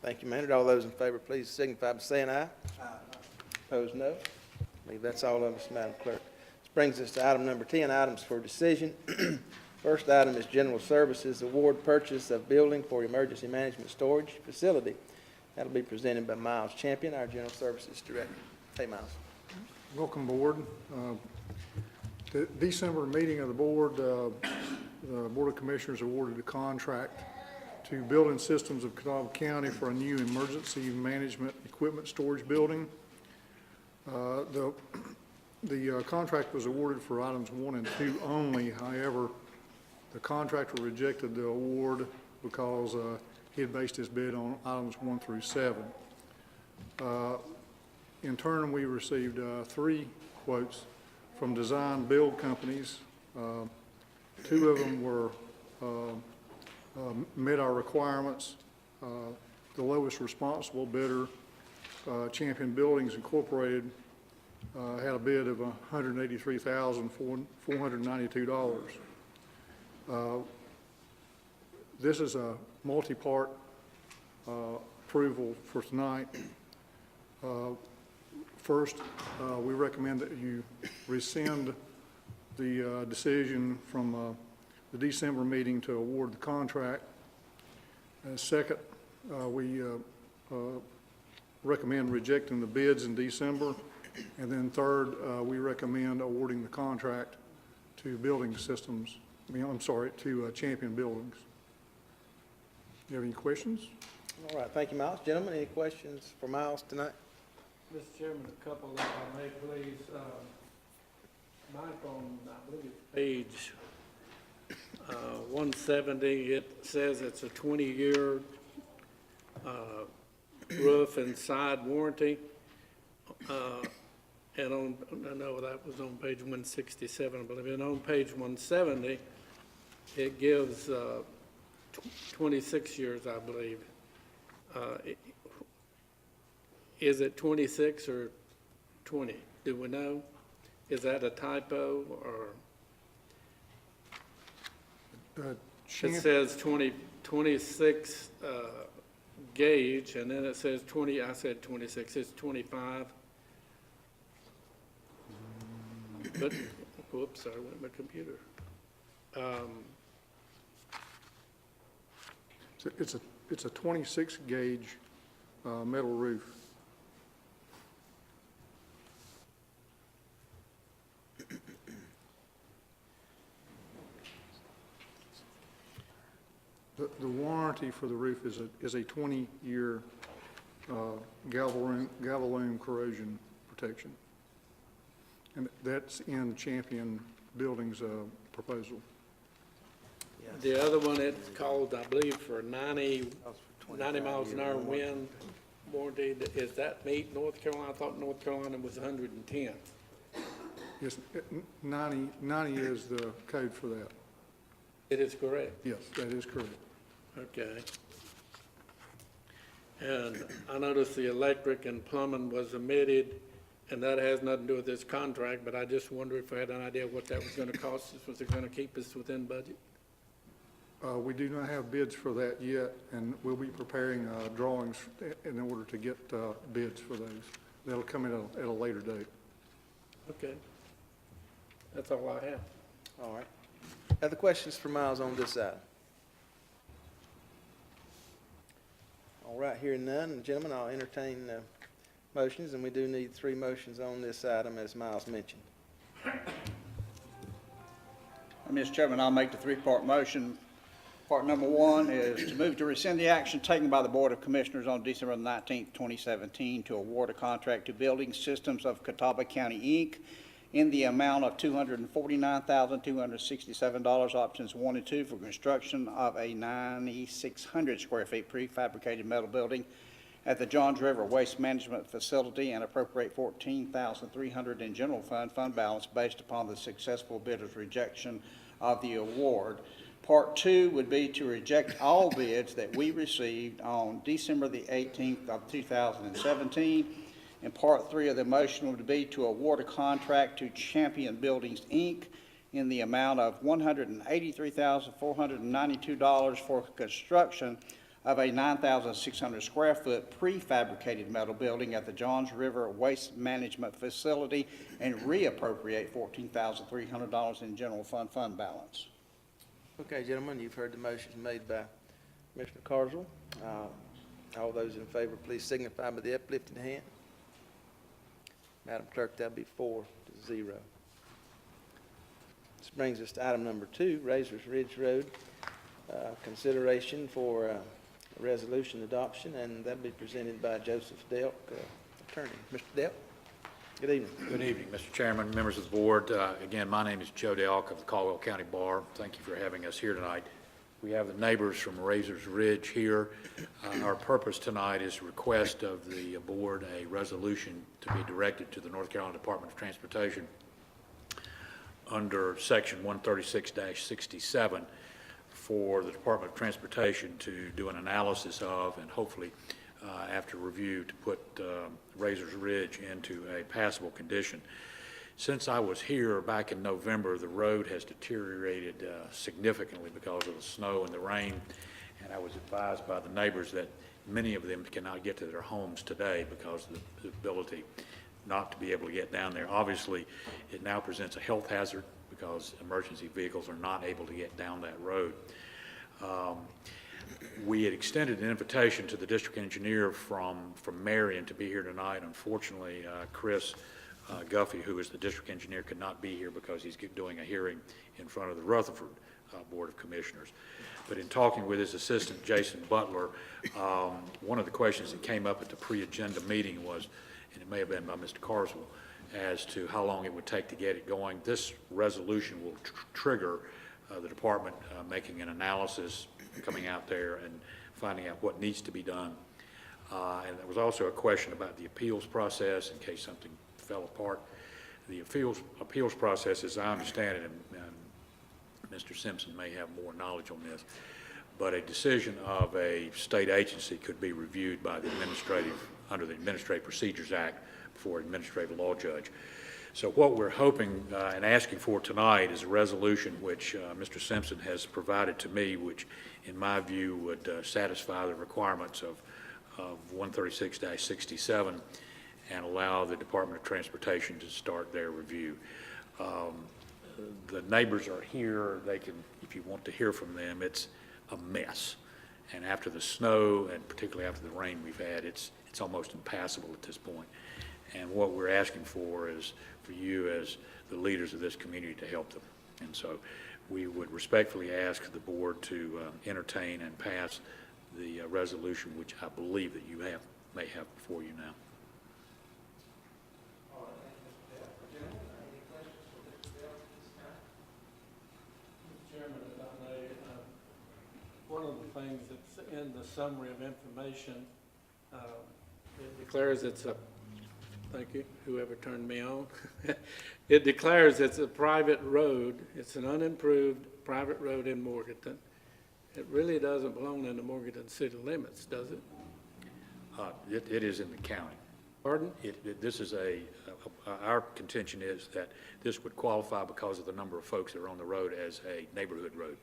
Thank you, Maynard. All those in favor, please signify by saying aye. Aye. Opposed, no. I believe that's all of us, Madam Clerk. This brings us to item number 10, items for decision. First item is General Services Award Purchase of Building for Emergency Management Storage Facility. That'll be presented by Miles Champion, our General Services Director. Hey, Miles. Welcome, Board. The December meeting of the Board, the Board of Commissioners awarded a contract to Building Systems of Catawba County for a new emergency management equipment storage building. The contract was awarded for items 1 and 2 only. However, the contractor rejected the award because he had based his bid on items 1 through 7. In turn, we received 3 quotes from design build companies. 2 of them were met our requirements. The lowest responsible bidder, Champion Buildings Incorporated, had a bid of $183,492. This is a multi-part approval for tonight. First, we recommend that you rescind the decision from the December meeting to award the contract. Second, we recommend rejecting the bids in December. And then third, we recommend awarding the contract to Building Systems, to Champion Buildings. You have any questions? All right, thank you, Miles. Gentlemen, any questions for Miles tonight? Mr. Chairman, a couple if I may, please. Mike, on, I believe it's page 170, it says it's a 20-year roof and side warranty. And on, I know that was on page 167, I believe, and on page 170, it gives 26 years, I believe. Is it 26 or 20? Do we know? Is that a typo, or? It says 26 gauge, and then it says 20, I said 26, it's 25. But, whoops, sorry, went my computer. It's a 26 gauge metal roof. The warranty for the roof is a 20-year galvalume corrosion protection. And that's in Champion Buildings' proposal. The other one, it's called, I believe, for 90 miles an hour wind warranty. Is that meet North Carolina? I thought North Carolina was 110. Yes, 90 is the code for that. It is correct? Yes, that is correct. Okay. And I noticed the electric and plumbing was omitted, and that has nothing to do with this contract, but I just wondered if I had an idea what that was going to cost us. Was it going to keep us within budget? We do not have bids for that yet, and we'll be preparing drawings in order to get bids for those. That'll come in at a later date. Okay. That's all I have. All right. Other questions for Miles on this item? All right, hearing none, gentlemen, I'll entertain motions, and we do need 3 motions on this item, as Miles mentioned. Mr. Chairman, I'll make the 3-part motion. Part number 1 is to move to rescind the action taken by the Board of Commissioners on December 19, 2017, to award a contract to Building Systems of Catawba County, Inc., in the amount of $249,267, options 1 and 2, for construction of a 9,600 square feet prefabricated metal building at the Johns River Waste Management Facility, and appropriate $14,300 in general fund balance based upon the successful bidder's rejection of the award. Part 2 would be to reject all bids that we received on December the 18th of 2017. And Part 3 of the motion would be to award a contract to Champion Buildings, Inc. in the amount of $183,492 for construction of a 9,600 square foot prefabricated metal building at the Johns River Waste Management Facility and reappropriate $14,300 in general fund balance. Okay, gentlemen, you've heard the motions made by Commissioner Carswell. All those in favor, please signify by the uplifting hand. Madam Clerk, that'll be 4-0. This brings us to item number 2, Razors Ridge Road. Consideration for resolution adoption, and that'll be presented by Joseph Delk, attorney. Mr. Delk, good evening. Good evening, Mr. Chairman, members of the board. Again, my name is Joe Delk of the Caldwell County Bar. Thank you for having us here tonight. We have the neighbors from Razors Ridge here. Our purpose tonight is to request of the board a resolution to be directed to the North Carolina Department of Transportation under Section 136-67 for the Department of Transportation to do an analysis of, and hopefully after review, to put Razors Ridge into a passable condition. Since I was here back in November, the road has deteriorated significantly because of the snow and the rain, and I was advised by the neighbors that many of them cannot get to their homes today because of the ability not to be able to get down there. Obviously, it now presents a health hazard because emergency vehicles are not able to get down that road. We had extended an invitation to the district engineer from Marion to be here tonight. Unfortunately, Chris Guffey, who is the district engineer, could not be here because he's doing a hearing in front of the Rutherford Board of Commissioners. But in talking with his assistant, Jason Butler, one of the questions that came up at the pre-agenda meeting was, and it may have been by Mr. Carswell, as to how long it would take to get it going. This resolution will trigger the department making an analysis, coming out there and finding out what needs to be done. And there was also a question about the appeals process in case something fell apart. The appeals process, as I understand it, and Mr. Simpson may have more knowledge on this, but a decision of a state agency could be reviewed by the under the Administrative Procedures Act before an administrative law judge. So what we're hoping and asking for tonight is a resolution which Mr. Simpson has provided to me, which in my view would satisfy the requirements of 136-67 and allow the Department of Transportation to start their review. The neighbors are here. They can, if you want to hear from them, it's a mess. And after the snow, and particularly after the rain we've had, it's almost impassable at this point. And what we're asking for is for you as the leaders of this community to help them. And so we would respectfully ask the board to entertain and pass the resolution, which I believe that you may have before you now. Chairman, if I may, one of the things that's in the summary of information, it declares it's a, thank you, whoever turned me on. It declares it's a private road. It's an unimproved private road in Morganton. It really doesn't belong in the Morganton city limits, does it? It is in the county. Pardon? This is our contention is that this would qualify because of the number of folks that are on the road as a neighborhood road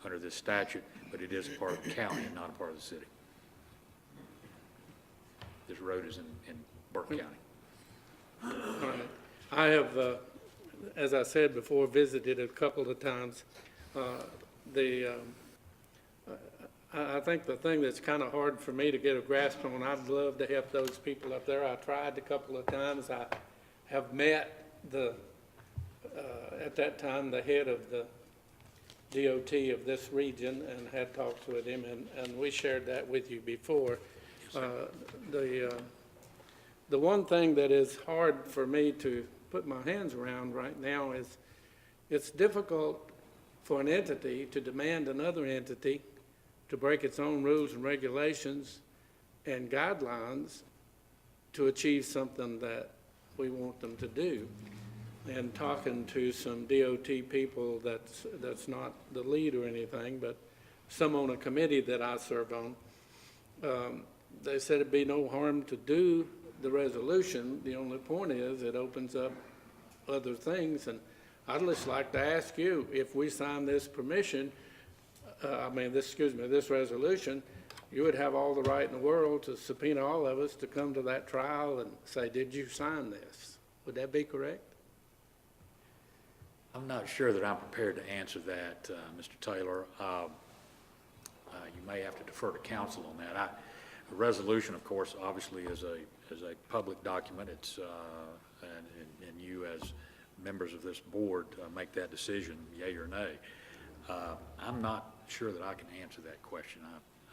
under this statute, but it is a part of the county and not a part of the city. This road is in Burke County. All right. I have, as I said before, visited a couple of times. I think the thing that's kind of hard for me to get a grasp on, I'd love to help those people up there. I tried a couple of times. I have met at that time, the head of the DOT of this region and had talked with him, and we shared that with you before. The one thing that is hard for me to put my hands around right now is it's difficult for an entity to demand another entity to break its own rules and regulations and guidelines to achieve something that we want them to do. And talking to some DOT people that's not the lead or anything, but some on a committee that I serve on, they said it'd be no harm to do the resolution. The only point is it opens up other things. And I'd just like to ask you, if we sign this permission, this resolution, you would have all the right in the world to subpoena all of us to come to that trial and say, did you sign this? Would that be correct? I'm not sure that I'm prepared to answer that, Mr. Taylor. You may have to defer to counsel on that. A resolution, of course, obviously is a public document. It's, and you as members of this board make that decision, yea or nay. I'm not sure that I can answer that question.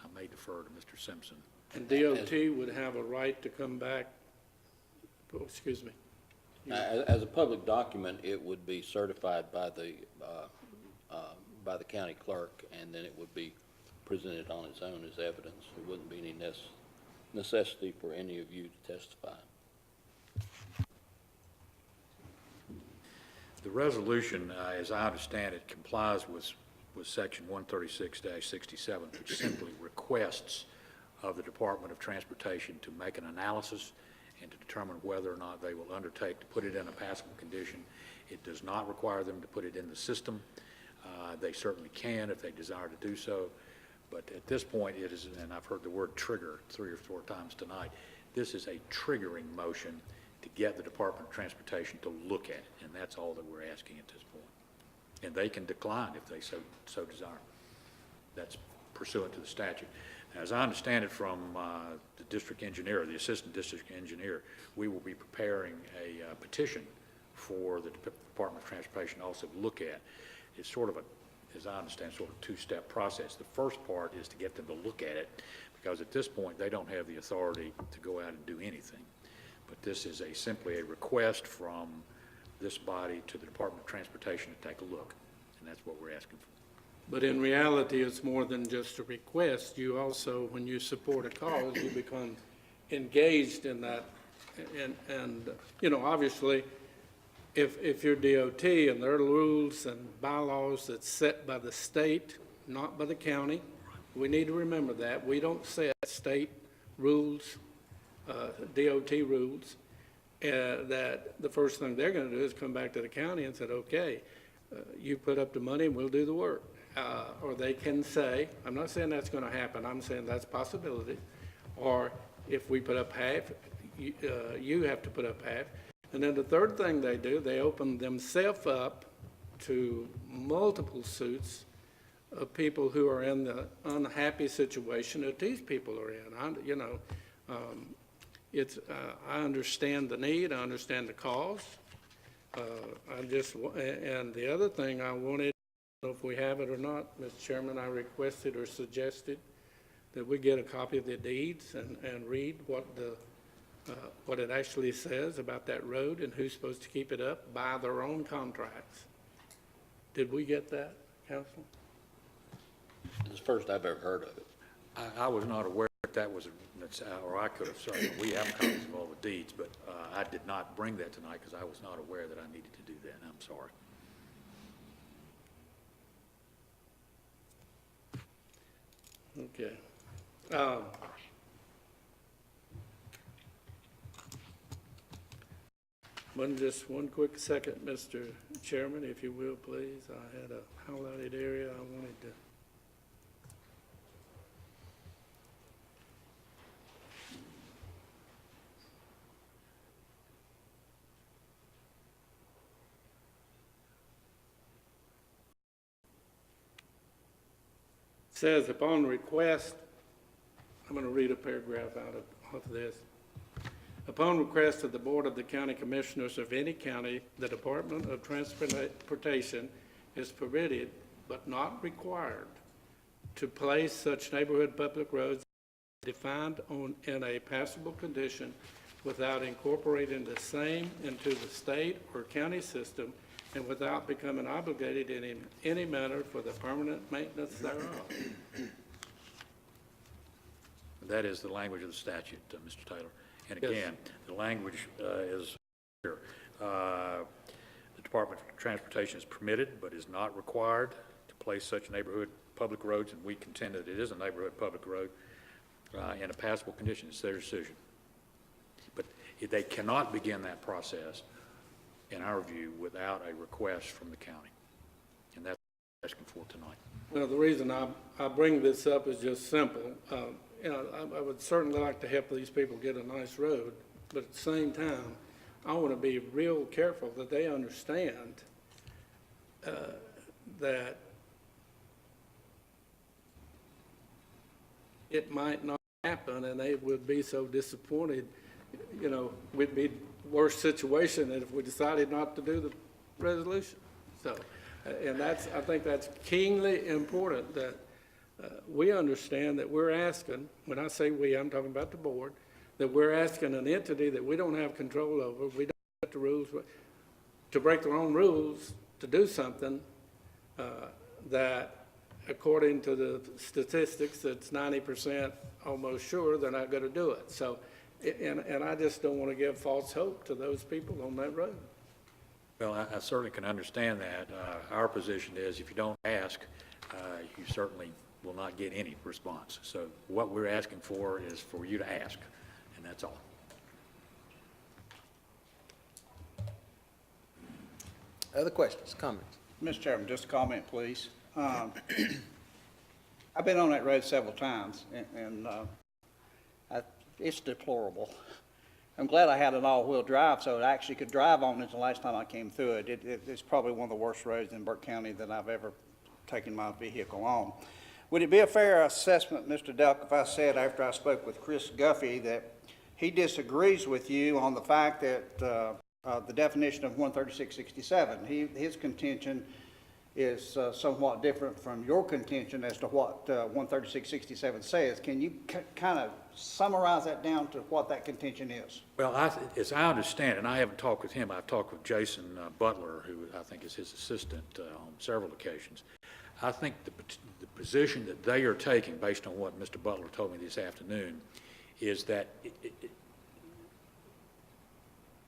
I may defer to Mr. Simpson. And DOT would have a right to come back, oh, excuse me. As a public document, it would be certified by the county clerk, and then it would be presented on its own as evidence. There wouldn't be any necessity for any of you to testify. The resolution, as I understand it, complies with Section 136-67, which simply requests of the Department of Transportation to make an analysis and to determine whether or not they will undertake to put it in a passable condition. It does not require them to put it in the system. They certainly can if they desire to do so. But at this point, it is, and I've heard the word trigger 3 or 4 times tonight, this is a triggering motion to get the Department of Transportation to look at it, and that's all that we're asking at this point. And they can decline if they so desire. That's pursuant to the statute. Now, as I understand it from the district engineer, the assistant district engineer, we will be preparing a petition for the Department of Transportation to also look at. It's sort of a, as I understand, sort of a 2-step process. The first part is to get them to look at it, because at this point, they don't have the authority to go out and do anything. But this is simply a request from this body to the Department of Transportation to take a look, and that's what we're asking for. But in reality, it's more than just a request. You also, when you support a cause, you become engaged in that. And you know, obviously, if you're DOT and there are rules and bylaws that's set by the state, not by the county, we need to remember that. We don't set state rules, DOT rules, that the first thing they're going to do is come back to the county and say, okay, you put up the money and we'll do the work. Or they can say, I'm not saying that's going to happen, I'm saying that's a possibility. Or if we put up half, you have to put up half. And then the third thing they do, they open themselves up to multiple suits of people who are in the unhappy situation that these people are in. I understand the need, I understand the cause. And the other thing I wanted, I don't know if we have it or not, Mr. Chairman, I requested or suggested that we get a copy of the deeds and read what it actually says about that road and who's supposed to keep it up by their own contracts. Did we get that, Council? It's the first I've ever heard of it. I was not aware that that was, or I could have certainly, we have copies of all the deeds, but I did not bring that tonight because I was not aware that I needed to do that, and I'm sorry. Okay. Just one quick second, Mr. Chairman, if you will, please. I had a highlighted area I wanted to. Says upon request, I'm going to read a paragraph out of this. Upon request of the Board of the County Commissioners of any county, the Department of Transportation is permitted but not required to place such neighborhood public roads defined in a passable condition without incorporating the same into the state or county system and without becoming obligated in any manner for the permanent maintenance thereof. That is the language of the statute, Mr. Taylor. And Yes. again, the language is here. The Department of Transportation is permitted but is not required to place such neighborhood public roads, and we contend that it is a neighborhood public road, in a passable condition. It's their decision. But they cannot begin that process, in our view, without a request from the county. And that's what we're asking for tonight. Well, the reason I bring this up is just simple. you know, I would certainly like to help these people get a nice road, but at the same time, I want to be real careful that they understand that it might not happen, and they would be so disappointed. You know, we'd be worse situation than if we decided not to do the resolution. So, and that's, I think that's keenly important that we understand that we're asking, when I say we, I'm talking about the board, that we're asking an entity that we don't have control over, we don't have the rules, to break their own rules, to do something that, according to the statistics, it's 90% almost sure they're not going to do it. So, and I just don't want to give false hope to those people on that road. Well, I certainly can understand that. Our position is if you don't ask, you certainly will not get any response. So what we're asking for is for you to ask, and that's all. Other questions, comments? Mr. Chairman, just a comment, please. I've been on that road several times, and it's deplorable. I'm glad I had an all-wheel drive, so I actually could drive on it the last time I came through it. It's probably one of the worst roads in Burke County that I've ever taken my vehicle on. Would it be a fair assessment, Mr. Delk, if I said after I spoke with Chris Guffey that he disagrees with you on the fact that the definition of 13667, his contention is somewhat different from your contention as to what 13667 says. Can you kind of summarize that down to what that contention is? Well, as I understand, and I haven't talked with him, I've talked with Jason Butler, who I think is his assistant on several occasions. I think the position that they are taking, based on what Mr. Butler told me this afternoon, is that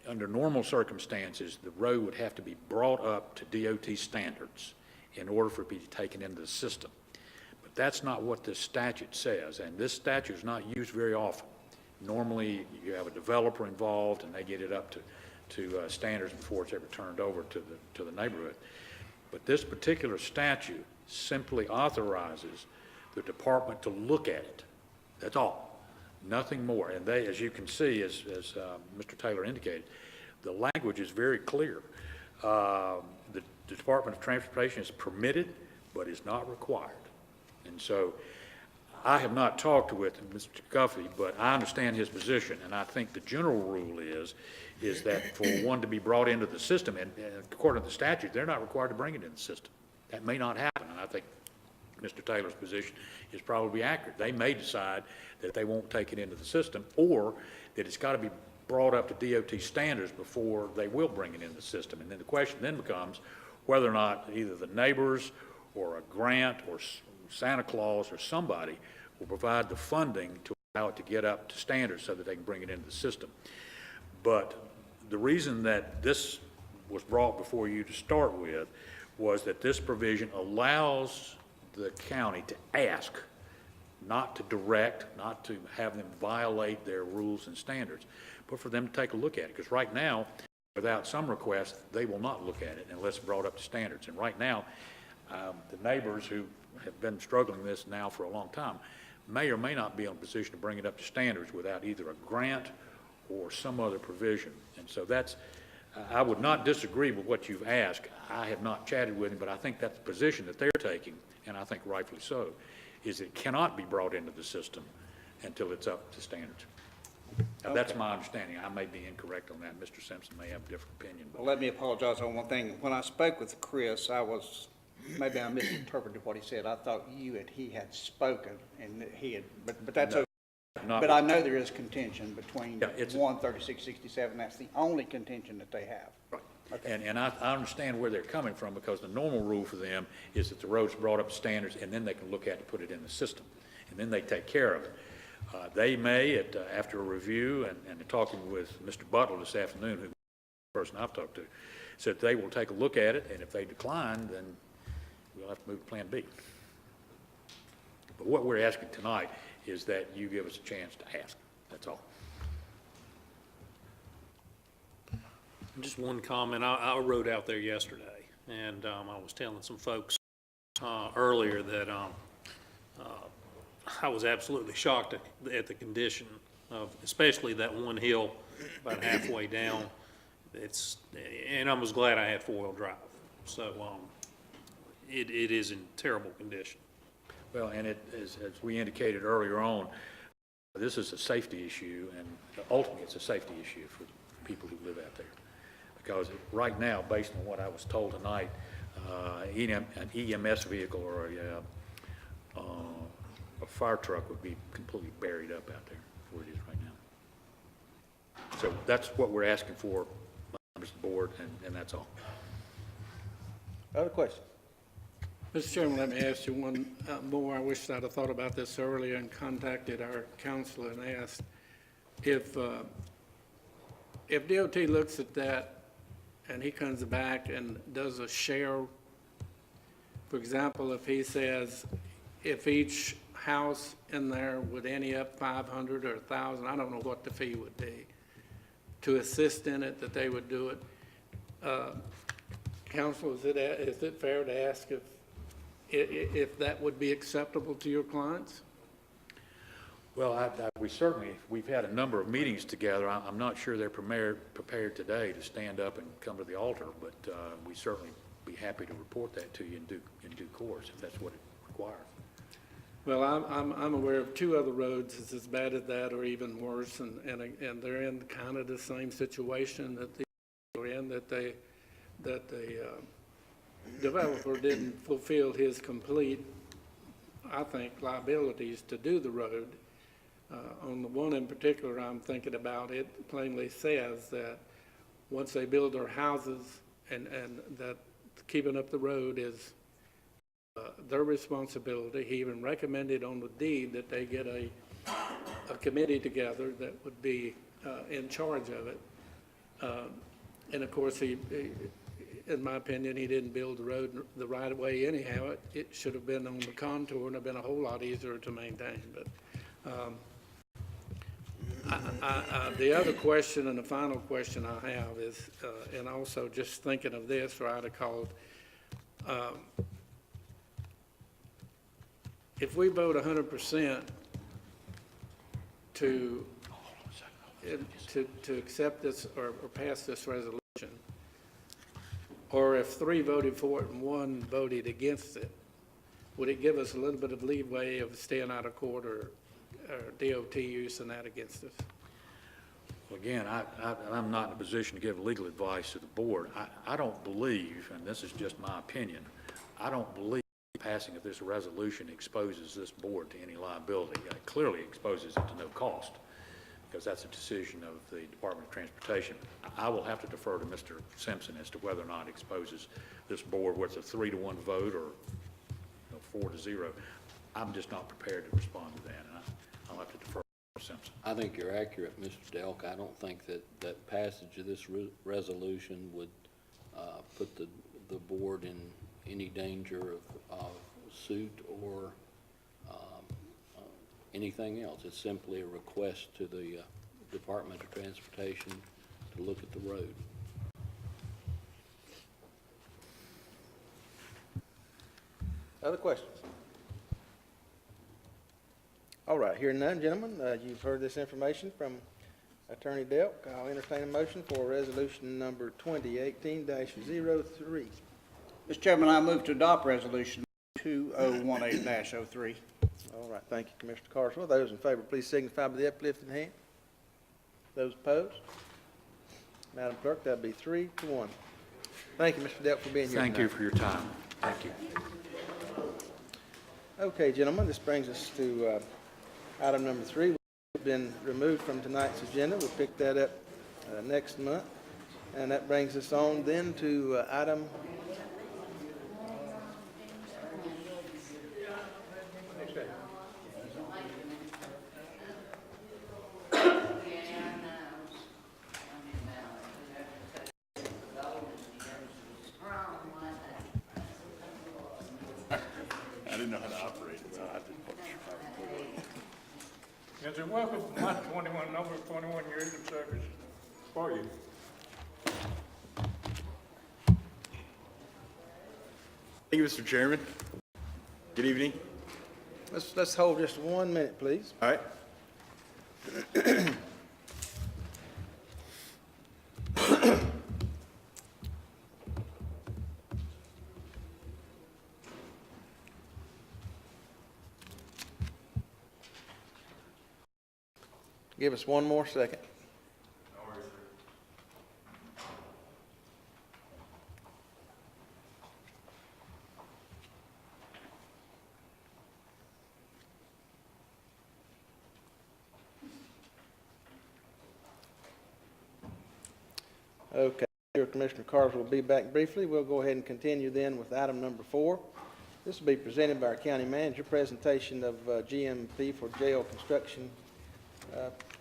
under normal circumstances, the road would have to be brought up to DOT standards in order for it to be taken into the system. But that's not what this statute says, and this statute is not used very often. Normally, you have a developer involved, and they get it up to standards before it's ever turned over to the neighborhood. But this particular statute simply authorizes the department to look at it. That's all. Nothing more. And they, as you can see, as Mr. Taylor indicated, the language is very clear. The Department of Transportation is permitted, but is not required. And so I have not talked with Mr. Guffey, but I understand his position, and I think the general rule is that for one to be brought into the system, and according to the statute, they're not required to bring it in the system. That may not happen, and I think Mr. Taylor's position is probably accurate. They may decide that they won't take it into the system, or that it's got to be brought up to DOT standards before they will bring it into the system. And then the question then becomes whether or not either the neighbors or a grant or Santa Claus or somebody will provide the funding to allow it to get up to standards so that they can bring it into the system. But the reason that this was brought before you to start with was that this provision allows the county to ask, not to direct, not to have them violate their rules and standards, but for them to take a look at it. Because right now, without some request, they will not look at it unless brought up to standards. And right now, the neighbors who have been struggling with this now for a long time may or may not be in a position to bring it up to standards without either a grant or some other provision. And so that's, I would not disagree with what you've asked. I have not chatted with him, but I think that's the position that they're taking, and I think rightfully so, is it cannot be brought into the system until it's up to standards. Now, that's my understanding. I may be incorrect on that. Mr. Simpson may have a different opinion. But Well, let me apologize on one thing. When I spoke with Chris, maybe I misinterpreted what he said. I thought you and he had spoken, and that he had, but that's okay. But I know there is contention between 13667. That's the only contention that they have. Right. Okay. And I understand where they're coming from, because the normal rule for them is that the road's brought up to standards, and then they can look at it and put it in the system, and then they take care of it. They may, after a review and talking with Mr. Butler this afternoon, who's the person I've talked to, said they will take a look at it, and if they decline, then we'll have to move to Plan B. But what we're asking tonight is that you give us a chance to ask. That's all. Just one comment. I rode out there yesterday, and I was telling some folks earlier that I was absolutely shocked at the condition of, especially that one hill about halfway down. And I was glad I had four-wheel drive. So, it is in terrible condition. Well, and as we indicated earlier on, this is a safety issue, and ultimately, it's a safety issue for people who live out there. Because right now, based on what I was told tonight, an EMS vehicle or a fire truck would be completely buried up out there where it is right now. So that's what we're asking for, members of the board, and that's all. Other questions? Mr. Chairman, let me ask you one more. I wish I'd have thought about this earlier and contacted our counselor and asked if DOT looks at that and he comes back and does a share, for example, if he says if each house in there would ante up 500 or 1,000, I don't know what the fee would be, to assist in it, that they would do it. Counsel, is it fair to ask if that would be acceptable to your clients? Well, we certainly, we've had a number of meetings together. I'm not sure they're prepared today to stand up and come to the altar, but we certainly be happy to report that to you in due course, if that's what it requires. Well, I'm aware of two other roads that's as bad as that or even worse, and they're in kind of the same situation that they're in, that the developer didn't fulfill his complete, I think, liabilities to do the road. On the one in particular I'm thinking about, it plainly says that once they build their houses and that keeping up the road is their responsibility. He even recommended on the deed that they get a committee together that would be in charge of it. And of course, he, in my opinion, he didn't build the road the right way anyhow. It should have been on the contour and have been a whole lot easier to maintain. But the other question and the final question I have is, and also just thinking of this, or I'd have called, if we vote 100% to accept this or pass this resolution, or if 3 voted for it and 1 voted against it, would it give us a little bit of leeway of staying out of court or DOT using that against us? Well, again, I'm not in a position to give legal advice to the board. I don't believe, and this is just my opinion, I don't believe passing of this resolution exposes this board to any liability. It clearly exposes it to no cost, because that's a decision of the Department of Transportation. I will have to defer to Mr. Simpson as to whether or not it exposes this board, whether it's a 3-to-1 vote or 4-to-0. I'm just not prepared to respond to that, and I'll have to defer to Mr. Simpson. I think you're accurate, Mr. Delk. I don't think that passage of this resolution would put the board in any danger of suit or anything else. It's simply a request to the Department of Transportation to look at the road. Other questions? All right, hearing none, gentlemen, you've heard this information from Attorney Delk. I'll entertain a motion for resolution number 2018-03. Mr. Chairman, I move to adopt resolution 2018-03. All right, thank you, Commissioner Carswell. Those in favor, please signify by the uplifted hand. Those opposed? Madam Clerk, that'd be 3-1. Thank you, Mr. Delk, for being here Thank you tonight. for your time. Thank you. Okay, gentlemen, this brings us to item number 3. We've been removed from tonight's agenda. We'll pick that up next month. And that brings us on then to item... I didn't know how to operate it, so I had to put Yes, sir. Welcome to my 21 years of service for you. Thank you, Mr. Chairman. Good evening. let's hold just 1 minute, please. All right. Give us 1 more second. Okay, Commissioner Carter will be back briefly. We'll go ahead and continue then with item number 4. This will be presented by our county manager, presentation of GMP for jail construction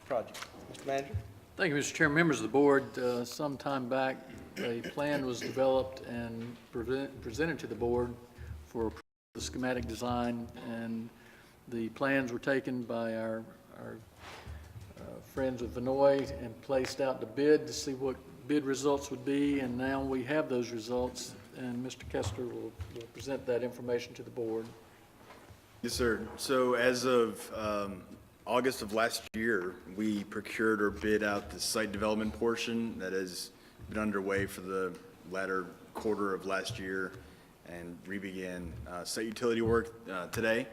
project. Mr. Manager? Thank you, Mr. Chairman. Members of the board, some time back, a plan was developed and presented to the board for the schematic design, and the plans were taken by our friends of Vinoy and placed out to bid to see what bid results would be, and now we have those results, and Mr. Kessler will present that information to the board. Yes, sir. So as of August of last year, we procured or bid out the site development portion that has been underway for the latter quarter of last year and re-began site utility work today.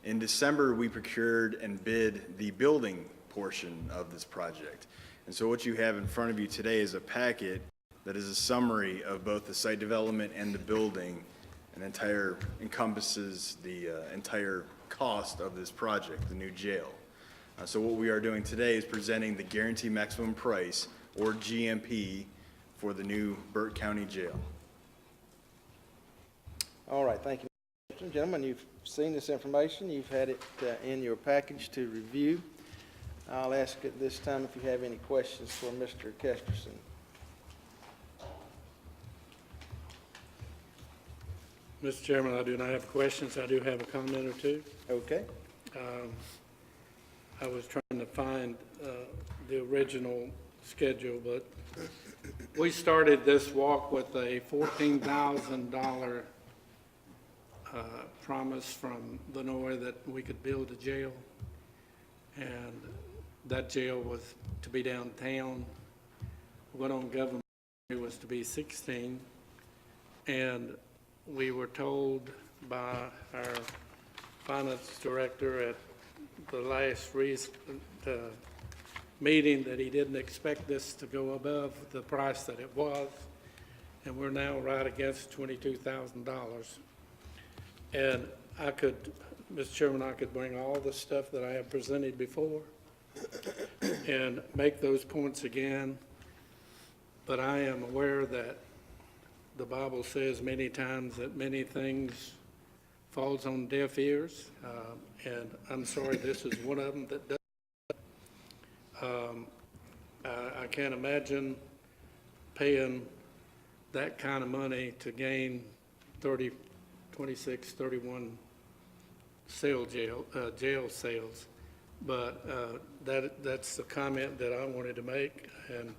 In December, we procured and bid the building portion of this project. And so what you have in front of you today is a packet that is a summary of both the site development and the building, and encompasses the entire cost of this project, the new jail. So what we are doing today is presenting the guaranteed maximum price, or GMP, for the new Burke County Jail. All right, thank you. Gentlemen, you've seen this information. You've had it in your package to review. I'll ask at this time if you have any questions for Mr. Kesterson. Mr. Chairman, I do not have questions. I do have a comment or two. Okay. I was trying to find the original schedule, but we started this walk with a $14,000 promise from Vinoy that we could build a jail, and that jail was to be downtown. What on government was to be 16, and we were told by our finance director at the last meeting that he didn't expect this to go above the price that it was, and we're now right against $22,000. And I could, Mr. Chairman, I could bring all the stuff that I have presented before and make those points again, but I am aware that the Bible says many times that many things falls on deaf ears, and I'm sorry, this is one of them that does. I can't imagine paying that kind of money to gain 26, 31 jail sales, but that's the comment that I wanted to make, and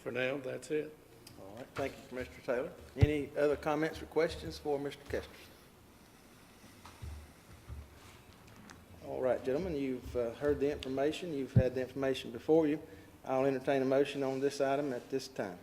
for now, that's it. All right, thank you, Mr. Taylor. Any other comments or questions for Mr. Kester? All right, gentlemen, you've heard the information. You've had the information before you. I'll entertain a motion on this item at this time.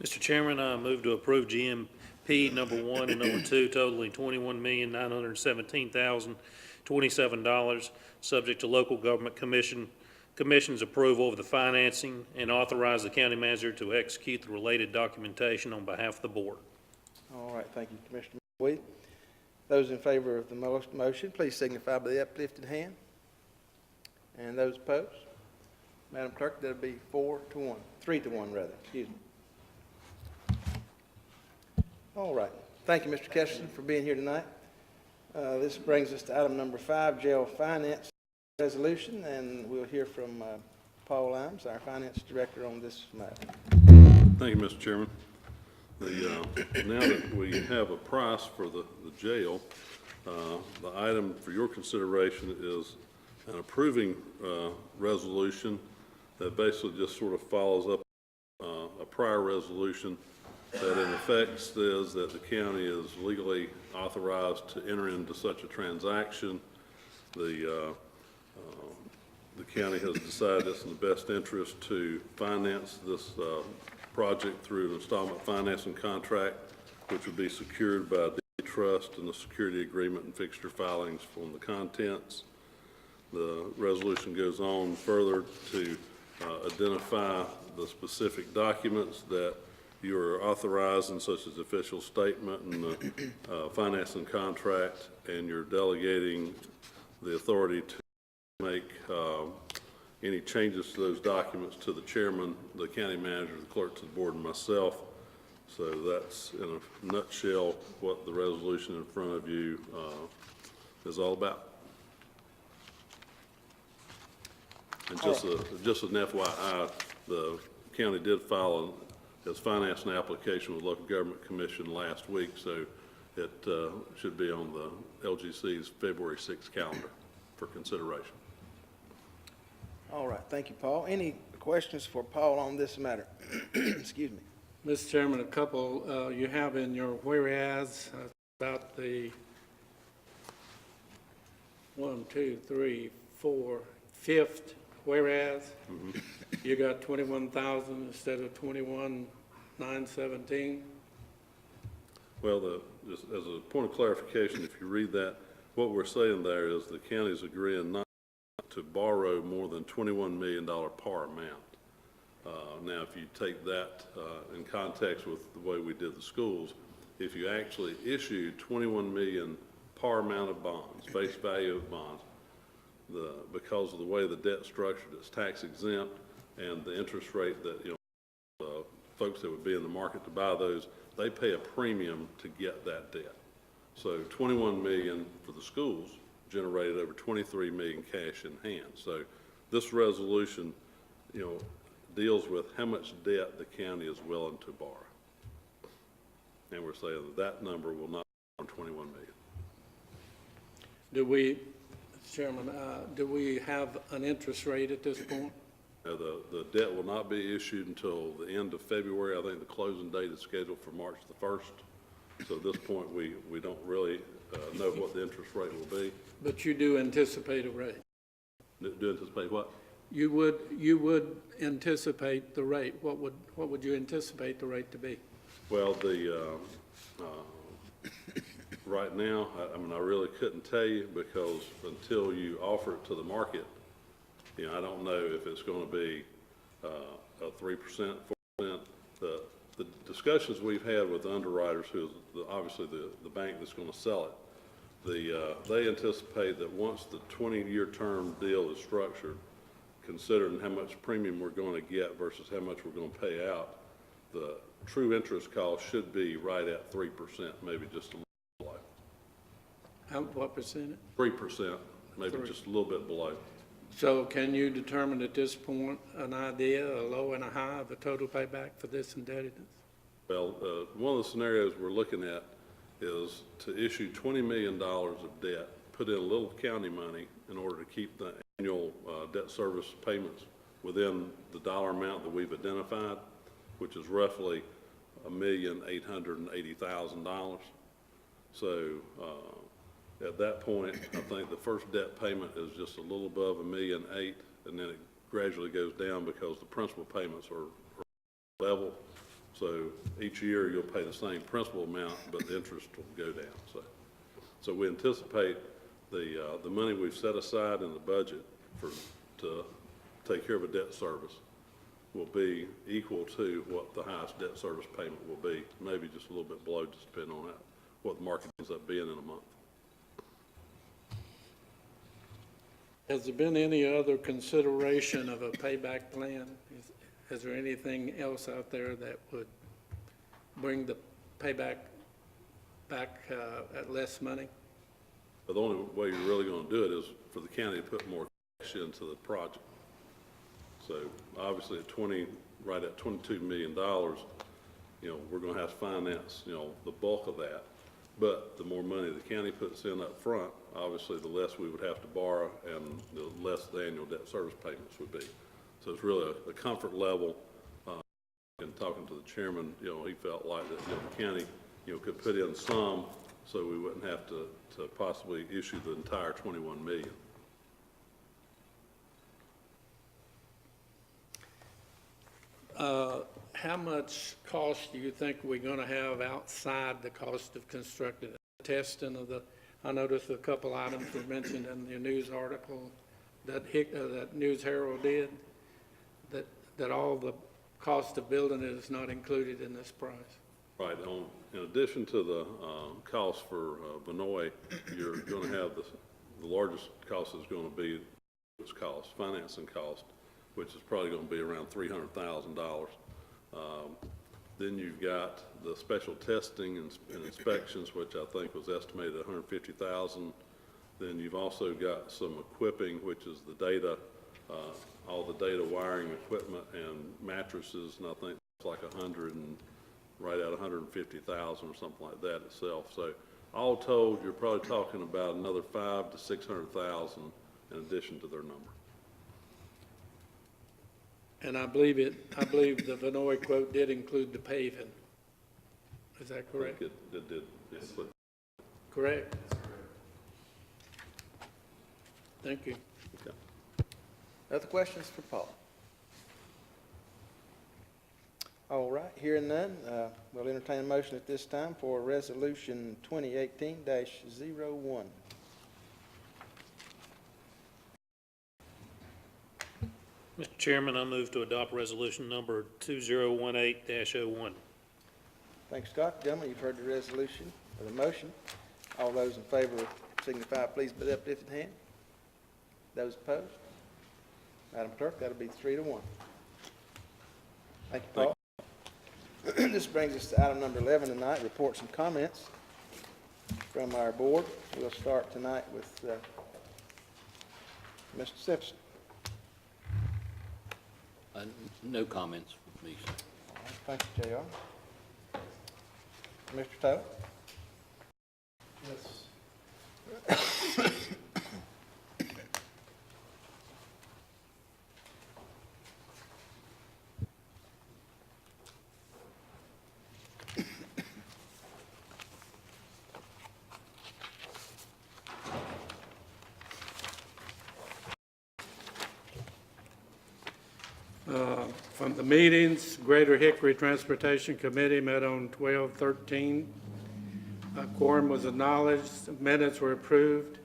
Mr. Chairman, I move to approve GMP number 1 and number 2 totaling $21,917,027, subject to local government commission's approval of the financing, and authorize the county manager to execute the related documentation on behalf of the board. All right, thank you, Commissioner McWee. Those in favor of the motion, please signify by the uplifted hand. And those opposed? Madam Clerk, that'll be 4-1, 3-1 rather, excuse me. All right, thank you, Mr. Kesterson, for being here tonight. This brings us to item number 5, jail finance resolution, and we'll hear from Paul Imes, our finance director, on this matter. Thank you, Mr. Chairman. Now that we have a price for the jail, the item for your consideration is an approving resolution that basically just sort of follows up a prior resolution that in effect says that the county is legally authorized to enter into such a transaction. The county has decided it's in the best interest to finance this project through an installment financing contract, which would be secured by a deed trust and the security agreement and fixture filings from the contents. The resolution goes on further to identify the specific documents that you are authorizing, such as the official statement and the financing contract, and you're delegating the authority to make any changes to those documents to the chairman, the county manager, the clerk to the board, and myself. So that's in a nutshell what the resolution in front of you is all about. And just an FYI, the county did file its financing application with Local Government Commission last week, so it should be on the LGC's February 6th calendar for consideration. All right, thank you, Paul. Any questions for Paul on this matter? Excuse me. Mr. Chairman, a couple, you have in your whereas about the 5th whereas. You got 21,000 instead of 21,917. Well, just as a point of clarification, if you read that, what we're saying there is the county is agreeing not to borrow more than $21 million par amount. Now, if you take that in context with the way we did the schools, if you actually issued 21 million par amount of bonds, face value of bonds, because of the way the debt structured, it's tax exempt, and the interest rate that folks that would be in the market to buy those, they pay a premium to get that debt. So 21 million for the schools generated over 23 million cash in hand. So this resolution, deals with how much debt the county is willing to borrow. And we're saying that number will not be on 21 million. Do we, Mr. Chairman, do we have an interest rate at this point? The debt will not be issued until the end of February. I think the closing date is scheduled for March the 1st. So at this point, we don't really know what the interest rate will be. But you do anticipate a rate? Do anticipate what? You would anticipate the rate. What would you anticipate the rate to be? Well, right now, I really couldn't tell you, because until you offer it to the market, I don't know if it's going to be a 3%, 4%. The discussions we've had with the underwriters, who is obviously the bank that's going to sell it, they anticipate that once the 20-year term deal is structured, considering how much premium we're going to get versus how much we're going to pay out, the true interest cost should be right at 3%, maybe just a little below. What percentage? 3%, maybe just a little bit below. So can you determine at this point an idea, a low and a high, of a total payback for this indebtedness? Well, one of the scenarios we're looking at is to issue $20 million of debt, put in a little county money in order to keep the annual debt service payments within the dollar amount that we've identified, which is roughly $1,880,000. So at that point, I think the first debt payment is just a little above $1.8 million, and then it gradually goes down because the principal payments are level. So each year you'll pay the same principal amount, but the interest will go down. So we anticipate the money we've set aside in the budget to take care of a debt service will be equal to what the highest debt service payment will be, maybe just a little bit below, just depending on what the market ends up being in a month. Has there been any other consideration of a payback plan? Is there anything else out there that would bring the payback back at less money? But the only way you're really going to do it is for the county to put more cash into the project. So obviously right at $22 million, we're going to have to finance, the bulk of that. But the more money the county puts in up front, obviously the less we would have to borrow and the less the annual debt service payments would be. So it's really a comfort level. And talking to the chairman, he felt like that, the county, could put in some, so we wouldn't have to possibly issue the entire 21 million. How much cost do you think we're gonna have outside the cost of constructing it? Testing of I noticed a couple items were mentioned in the news article that that News Herald did, that all the cost of building it is not included in this price. Right. In addition to the cost for Vinoy, you're going to have the largest cost is going to be its cost, financing cost, which is probably going to be around $300,000. Then you've got the special testing and inspections, which I think was estimated at $150,000. Then you've also got some equipping, which is the data, all the data wiring equipment and mattresses, and I think it's like right at $150,000 or something like that itself. So all told, you're probably talking about another $500,000 to $600,000 in addition to their number. And I believe the Vinoy quote did include the paving. Is that correct? It did, yes. Correct? Thank you. Okay. Other questions for Paul? All right, hearing none, we'll entertain a motion at this time for Resolution 2018-01. Mr. Chairman, I move to adopt resolution number 2018-01. Thanks, Scott. Gentlemen, you've heard the resolution or the motion. All those in favor signify, please, by the uplifted hand. Those opposed? Madam Clerk, that'll be 3-1. Thank you, Paul. This brings us to item number 11 tonight, reports and comments from our board. We'll start tonight with Mr. Simpson. No comments with me, sir. All right, thank you, J.R. Mr. Toth? Yes. From the meetings, Greater Hickory Transportation Committee met on 12/13. Quorum was acknowledged, minutes were approved,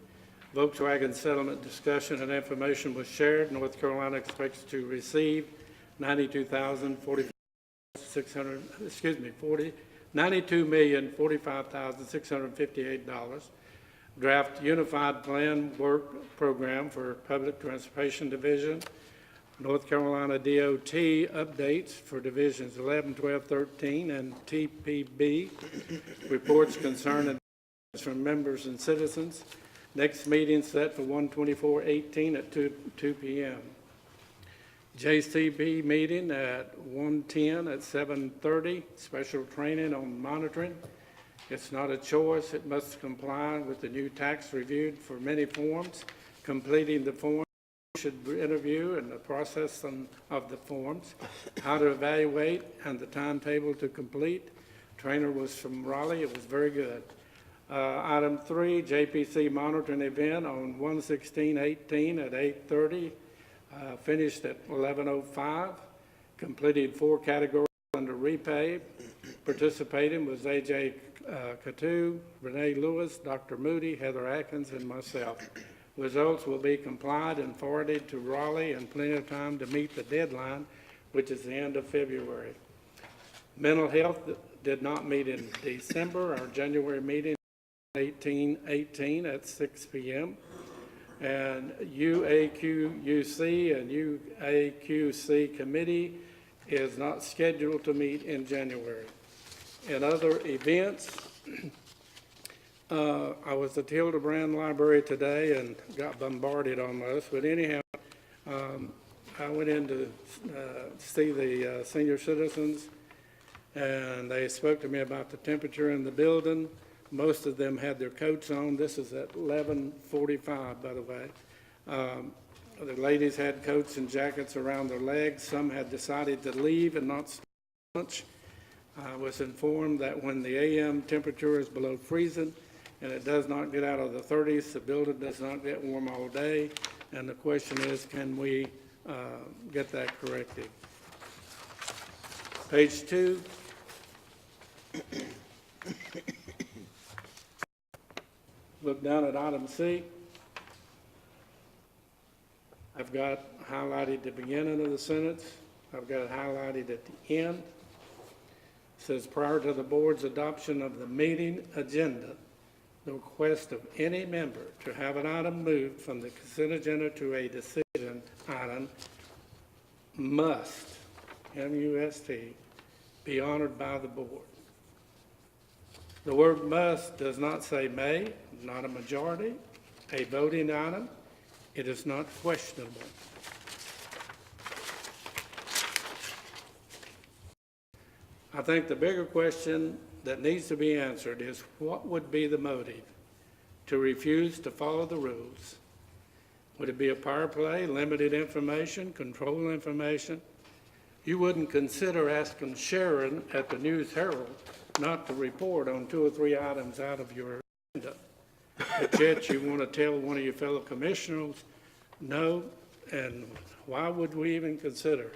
Volkswagen settlement discussion and information was shared. North Carolina expects to receive $92,045,658. Draft Unified Plan Work Program for Public Transportation Division. North Carolina DOT updates for Divisions 11, 12, 13, and TPB. Reports concerning from members and citizens. Next meeting set for 1/24/18 at 2 p.m. JCB meeting at 1:10 at 7:30. Special training on monitoring. It's not a choice. It must comply with the new tax reviewed for many forms. Completing the form should interview and the process of the forms, how to evaluate, and the timetable to complete. Trainer was from Raleigh. It was very good. Item 3, JPC monitoring event on 1/16/18 at 8:30. Finished at 11:05. Completed 4 categories under repay. Participating was A.J. Catu, Renee Lewis, Dr. Moody, Heather Atkins, and myself. Results will be complied and forwarded to Raleigh in plenty of time to meet the deadline, which is the end of February. Mental health did not meet in December. Our January meeting 18/18 at 6 p.m. And UAQUC and UAQC committee is not scheduled to meet in January. In other events, I was at the Hildebrand Library today and got bombarded almost, but anyhow, I went in to see the senior citizens, and they spoke to me about the temperature in the building. Most of them had their coats on. This is at 11:45, by the way. The ladies had coats and jackets around their legs. Some had decided to leave and not lunch. I was informed that when the AM temperature is below freezing and it does not get out of the 30s, the building does not get warm all day. And the question is, can we get that corrected? Page 2. Look down at item C. I've got highlighted the beginning of the sentence. I've got it highlighted at the end. It says, prior to the board's adoption of the meeting agenda, the request of any member to have an item moved from the consent agenda to a decision item must, M-U-S-T, be honored by the board. The word must does not say may, not a majority, a voting item. It is not questionable. I think the bigger question that needs to be answered is, what would be the motive to refuse to follow the rules? Would it be a power play, limited information, control information? You wouldn't consider asking Sharon at the News Herald not to report on 2 or 3 items out of your agenda. But yet you want to tell one of your fellow commissioners no, and why would we even consider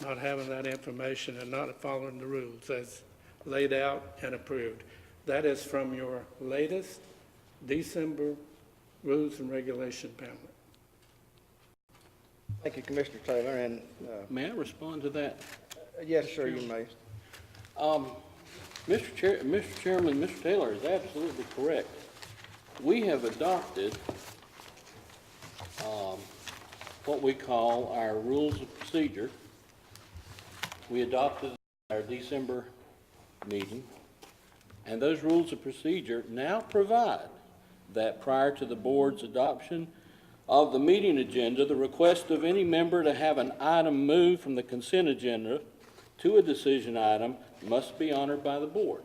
not having that information and not following the rules as laid out and approved? That is from your latest December Rules and Regulation pamphlet. Thank you, Commissioner Taylor, and, May I respond to that? yes, sir, you may. Mr. Chairman, Mr. Taylor is absolutely correct. We have adopted what we call our rules of procedure. We adopted our December meeting, and those rules of procedure now provide that prior to the board's adoption of the meeting agenda, the request of any member to have an item moved from the consent agenda to a decision item must be honored by the board.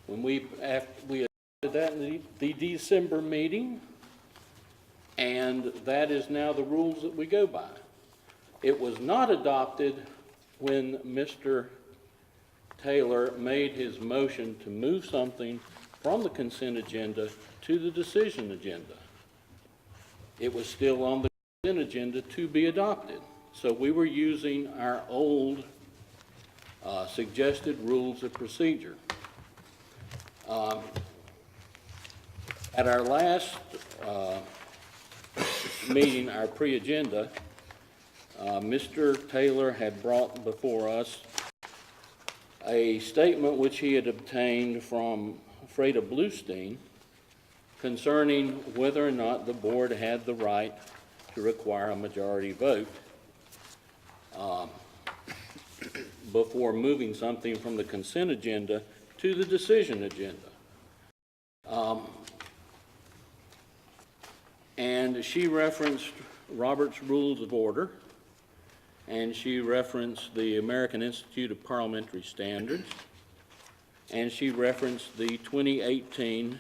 When we adopted that in the December meeting, and that is now the rules that we go by. It was not adopted when Mr. Taylor made his motion to move something from the consent agenda to the decision agenda. It was still on the consent agenda to be adopted. So we were using our old suggested rules of procedure. At our last meeting, our pre-agenda, Mr. Taylor had brought before us a statement which he had obtained from Freda Bluestein concerning whether or not the board had the right to require a majority vote before moving something from the consent agenda to the decision agenda. And she referenced Robert's Rules of Order, and she referenced the American Institute of Parliamentary Standards, and she referenced the 2018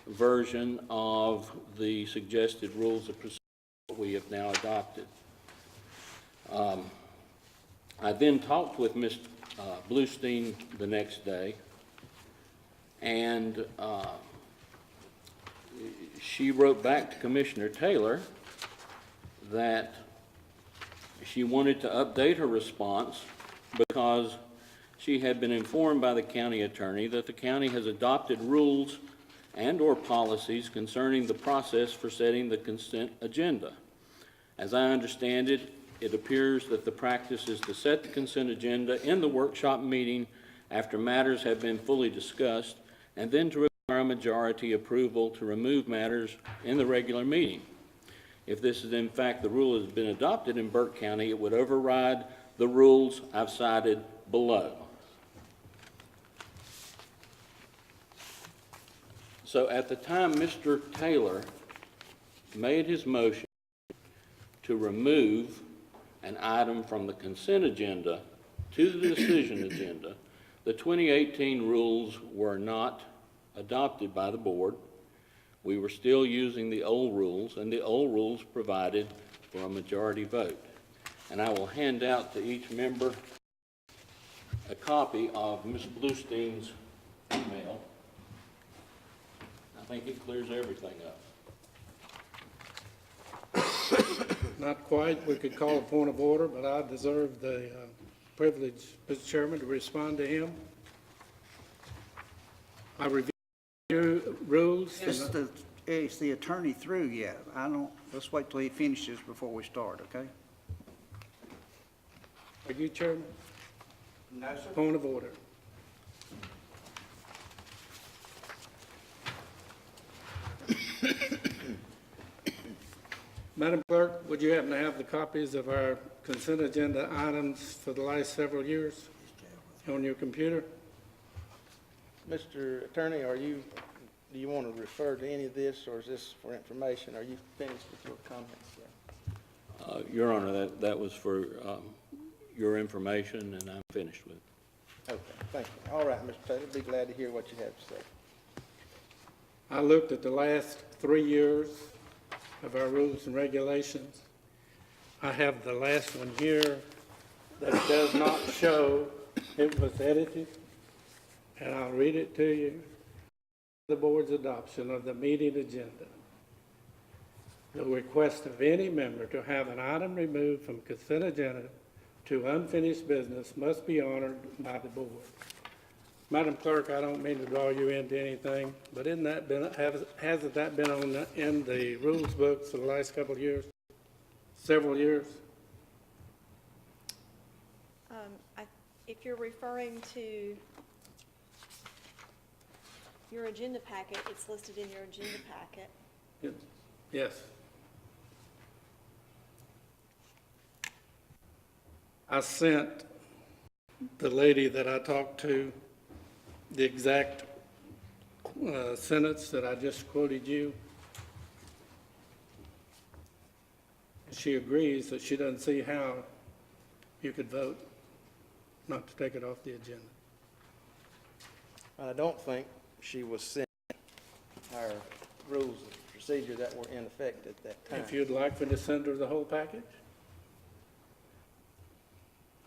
version of the suggested rules of procedure we have now adopted. I then talked with Ms. Bluestein the next day, and she wrote back to Commissioner Taylor that she wanted to update her response because she had been informed by the county attorney that the county has adopted rules and/or policies concerning the process for setting the consent agenda. As I understand it, it appears that the practice is to set the consent agenda in the workshop meeting after matters have been fully discussed, and then to require a majority approval to remove matters in the regular meeting. If this is in fact the rule that has been adopted in Burke County, it would override the rules I've cited below. So at the time Mr. Taylor made his motion to remove an item from the consent agenda to the decision agenda, the 2018 rules were not adopted by the board. We were still using the old rules, and the old rules provided for a majority vote. And I will hand out to each member a copy of Ms. Bluestein's email. I think it clears everything up. Not quite. We could call a point of order, but I deserve the privilege, Mr. Chairman, to respond to him. I reviewed your rules. Is the attorney through yet? Let's wait till he finishes before we start, okay? Are you Chairman? No, sir. Point of order. Madam Clerk, would you happen to have the copies of our consent agenda items for the last several years on your computer? Mr. Attorney, do you want to refer to any of this, or is this for information? Are you finished with your comments, sir? Your Honor, that was for your information, and I'm finished with it. Okay, thank you. All right, Mr. Taylor, be glad to hear what you have to say. I looked at the last 3 years of our rules and regulations. I have the last one here that does not show it was edited, and I'll read it to you. The board's adoption of the meeting agenda. The request of any member to have an item removed from consent agenda to unfinished business must be honored by the board. Madam Clerk, I don't mean to draw you into anything, but hasn't that been in the rules books for the last couple of years? Several years? If you're referring to your agenda packet, it's listed in your agenda packet. Yes. I sent the lady that I talked to the exact sentence that I just quoted you. She agrees that she doesn't see how you could vote not to take it off the agenda. I don't think she was sent our rules of procedure that were in effect at that time. If you'd like for me to send her the whole package?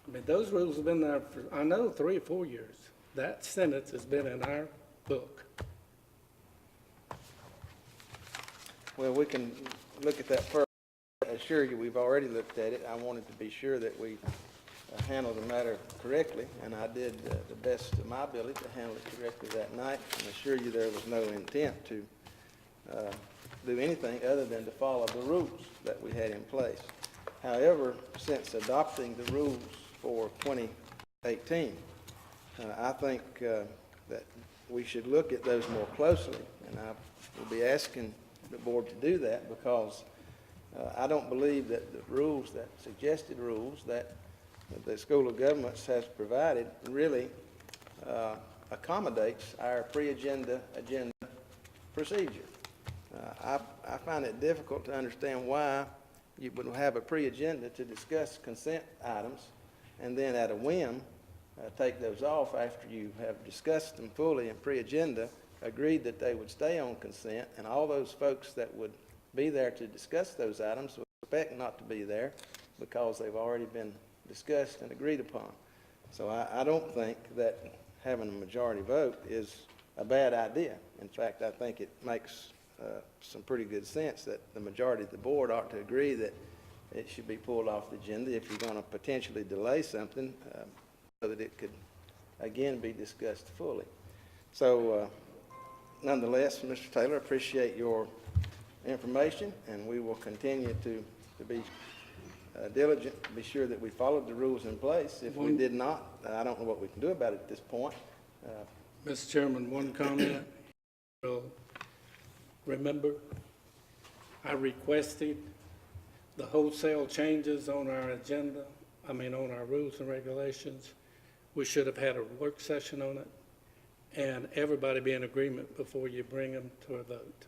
I mean, those rules have been there for, I know, 3 or 4 years. That sentence has been in our book. Well, we can look at that further. I assure you, we've already looked at it. I wanted to be sure that we handled the matter correctly, and I did the best of my ability to handle it correctly that night, and assure you there was no intent to do anything other than to follow the rules that we had in place. However, since adopting the rules for 2018, I think that we should look at those more closely, and I will be asking the board to do that because I don't believe that the rules, that suggested rules that the School of Governments has provided really accommodates our pre-agenda procedure. I find it difficult to understand why you would have a pre-agenda to discuss consent items and then at a whim take those off after you have discussed them fully in pre-agenda, agreed that they would stay on consent, and all those folks that would be there to discuss those items would expect not to be there because they've already been discussed and agreed upon. So I don't think that having a majority vote is a bad idea. In fact, I think it makes some pretty good sense that the majority of the board ought to agree that it should be pulled off the agenda if you're going to potentially delay something so that it could again be discussed fully. So nonetheless, Mr. Taylor, appreciate your information, and we will continue to be diligent to be sure that we followed the rules in place. If we did not, I don't know what we can do about it at this point. Mr. Chairman, one comment. Remember, I requested the wholesale changes on our agenda, on our rules and regulations. We should have had a work session on it, and everybody be in agreement before you bring them to a vote.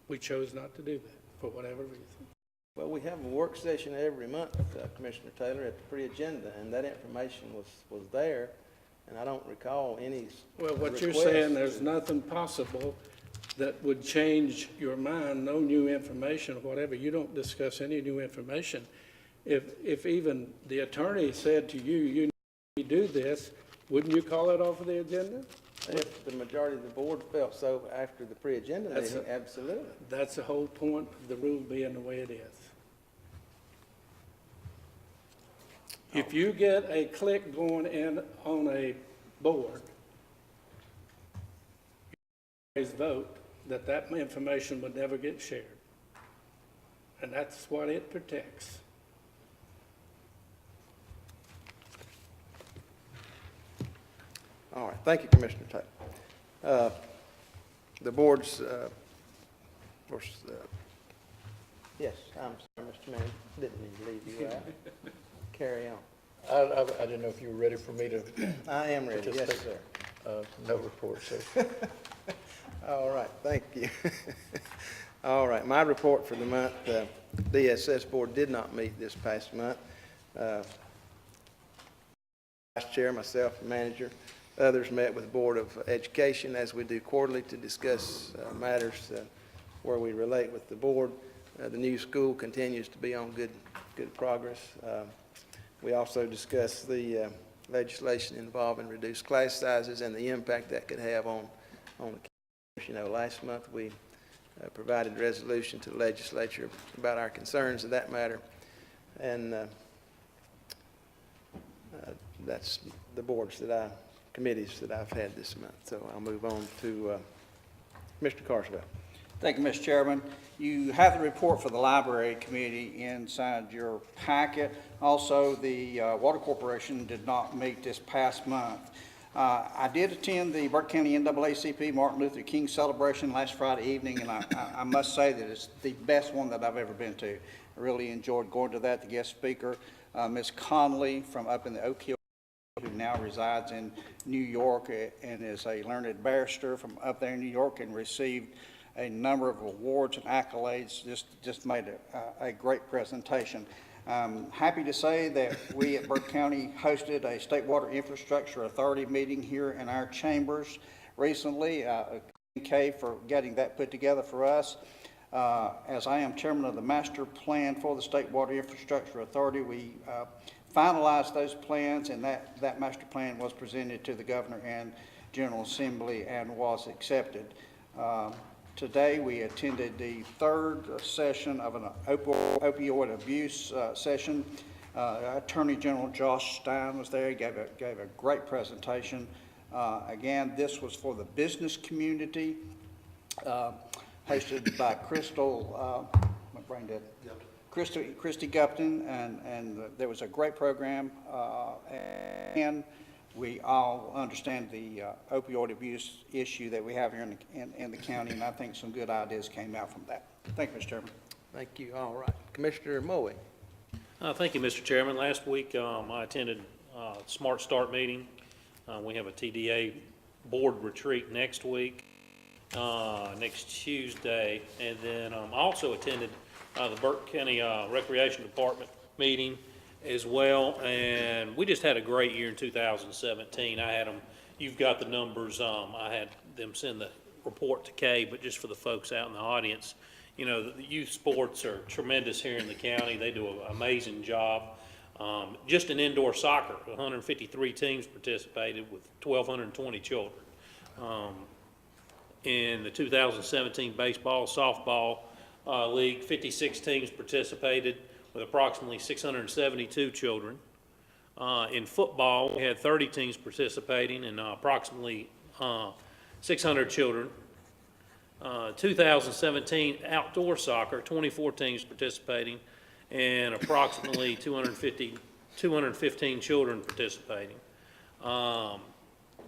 We chose not to do that for whatever reason. Well, we have a work session every month, Commissioner Taylor, at the pre-agenda, and that information was there, and I don't recall any Well, what you're request saying, there's nothing possible that would change your mind, no new information, whatever. You don't discuss any new information. If even the attorney said to you, you need do this, wouldn't you call it off of the agenda? If the majority of the board felt so after the pre-agenda That's meeting, absolutely. That's the whole point of the rule being the way it is. If you get a click going in on a board, you always vote that that information would never get shared. And that's what it protects. All right, thank you, Commissioner Taylor. The board's, of course, yes, I'm sorry, Mr. Manager, didn't mean to leave you out. Carry on. I didn't know if you were ready for me to I am ready, yes, participate. sir. No report, sir. All right, thank you. All right, my report for the month, DSS Board did not meet this past month. Vice Chair, myself, the manager, others met with the Board of Education as we do quarterly to discuss matters where we relate with the board. The new school continues to be on good progress. We also discussed the legislation involving reduced class sizes and the impact that could have on the campus. You know, last month we provided a resolution to the legislature about our concerns of that matter, and that's the committees that I've had this month. So I'll move on to Mr. Carswell. Thank you, Mr. Chairman. You have the report for the Library Committee inside your packet. Also, the Water Corporation did not meet this past month. I did attend the Burke County NAACP Martin Luther King celebration last Friday evening, and I must say that it's the best one that I've ever been to. I really enjoyed going to that. The guest speaker, Ms. Conley from up in the Oak Hill, who now resides in New York and is a learned barrister from up there in New York, and received a number of awards and accolades. Just made a great presentation. I'm happy to say that we at Burke County hosted a State Water Infrastructure Authority meeting here in our chambers recently. Kay for getting that put together for us. As I am chairman of the master plan for the State Water Infrastructure Authority, we finalized those plans, and that master plan was presented to the governor and General Assembly and was accepted. Today, we attended the third session of an opioid abuse session. Attorney General Josh Stein was there. He gave a great presentation. Again, this was for the business community, hosted by Christy Gupton, and there was a great program. And we all understand the opioid abuse issue that we have here in the county, and I think some good ideas came out from that. Thank you, Mr. Chairman. Thank you. All right. Commissioner Moe. Thank you, Mr. Chairman. Last week, I attended a Smart Start meeting. We have a TDA board retreat next week, next Tuesday, and then I also attended the Burke County Recreation Department meeting as well, and we just had a great year in 2017. I had them, you've got the numbers, I had them send the report to Kay, but just for the folks out in the audience, you know, the youth sports are tremendous here in the county. They do an amazing job. Just in indoor soccer, 153 teams participated with 1,220 children. In the 2017 baseball, softball league, 56 teams participated with approximately 672 children. In football, we had 30 teams participating and approximately 600 children. 2017 outdoor soccer, 24 teams participating and approximately 215 children participating.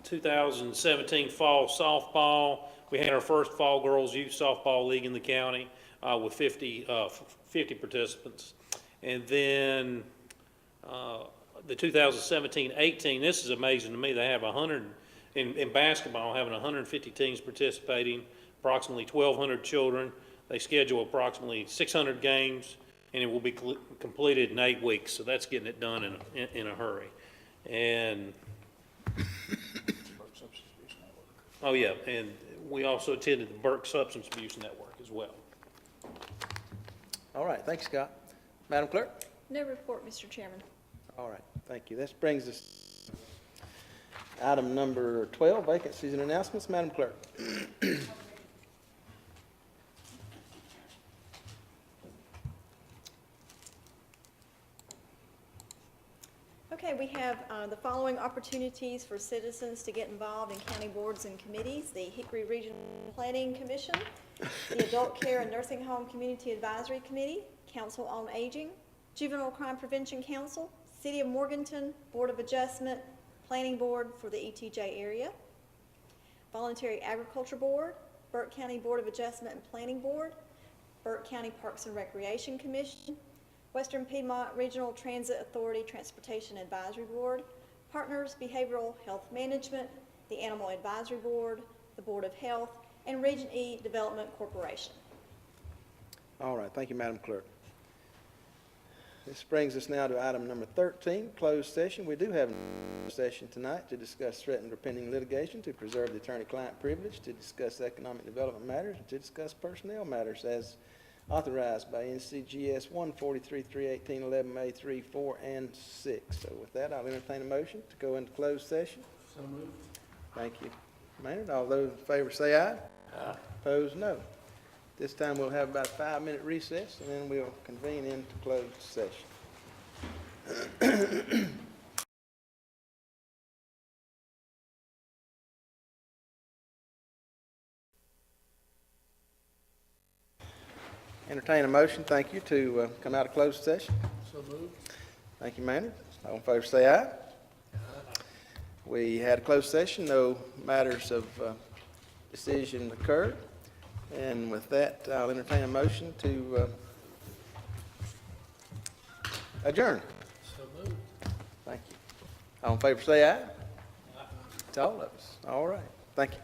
2017 fall softball, we had our first fall girls youth softball league in the county with 50 participants. And then the 2017-18, this is amazing to me. They have 100, in basketball, having 150 teams participating, approximately 1,200 children. They schedule approximately 600 games, and it will be completed in 8 weeks. So that's getting it done in a hurry. And oh yeah, and we also attended the Burke Substance Abuse Network as well. All right, thanks, Scott. Madam Clerk? No report, Mr. Chairman. All right, thank you. This brings us Item number 12, vacancies and announcements. Madam Clerk. Okay, we have the following opportunities for citizens to get involved in county boards and committees: the Hickory Regional Planning Commission, the Adult Care and Nursing Home Community Advisory Committee, Council on Aging, Juvenile Crime Prevention Council, City of Morganton Board of Adjustment, Planning Board for the ETJ area, Voluntary Agriculture Board, Burke County Board of Adjustment and Planning Board, Burke County Parks and Recreation Commission, Western Piedmont Regional Transit Authority Transportation Advisory Board, Partners Behavioral Health Management, the Animal Advisory Board, the Board of Health, and Region E Development Corporation. All right, thank you, Madam Clerk. This brings us now to item number 13, closed session. We do have a session tonight to discuss threatened or pending litigation, to preserve the attorney-client privilege, to discuss economic development matters, and to discuss personnel matters as authorized by NCGS 143-318-11A 3, 4, and 6. So with that, I'll entertain a motion to go into closed session. So moved. Thank you, Maynard. All those in favor say aye. Aye. Opposed, no. This time we'll have about a 5-minute recess, and then we'll convene into closed session. Entertain a motion, thank you, to come out of closed session. So moved. Thank you, Maynard. All in favor say aye. We had a closed session, no matters of decision occurred. And with that, I'll entertain a motion to adjourn. So moved. Thank you. All in favor say aye. Aye. It's all of us. All right. Thank you.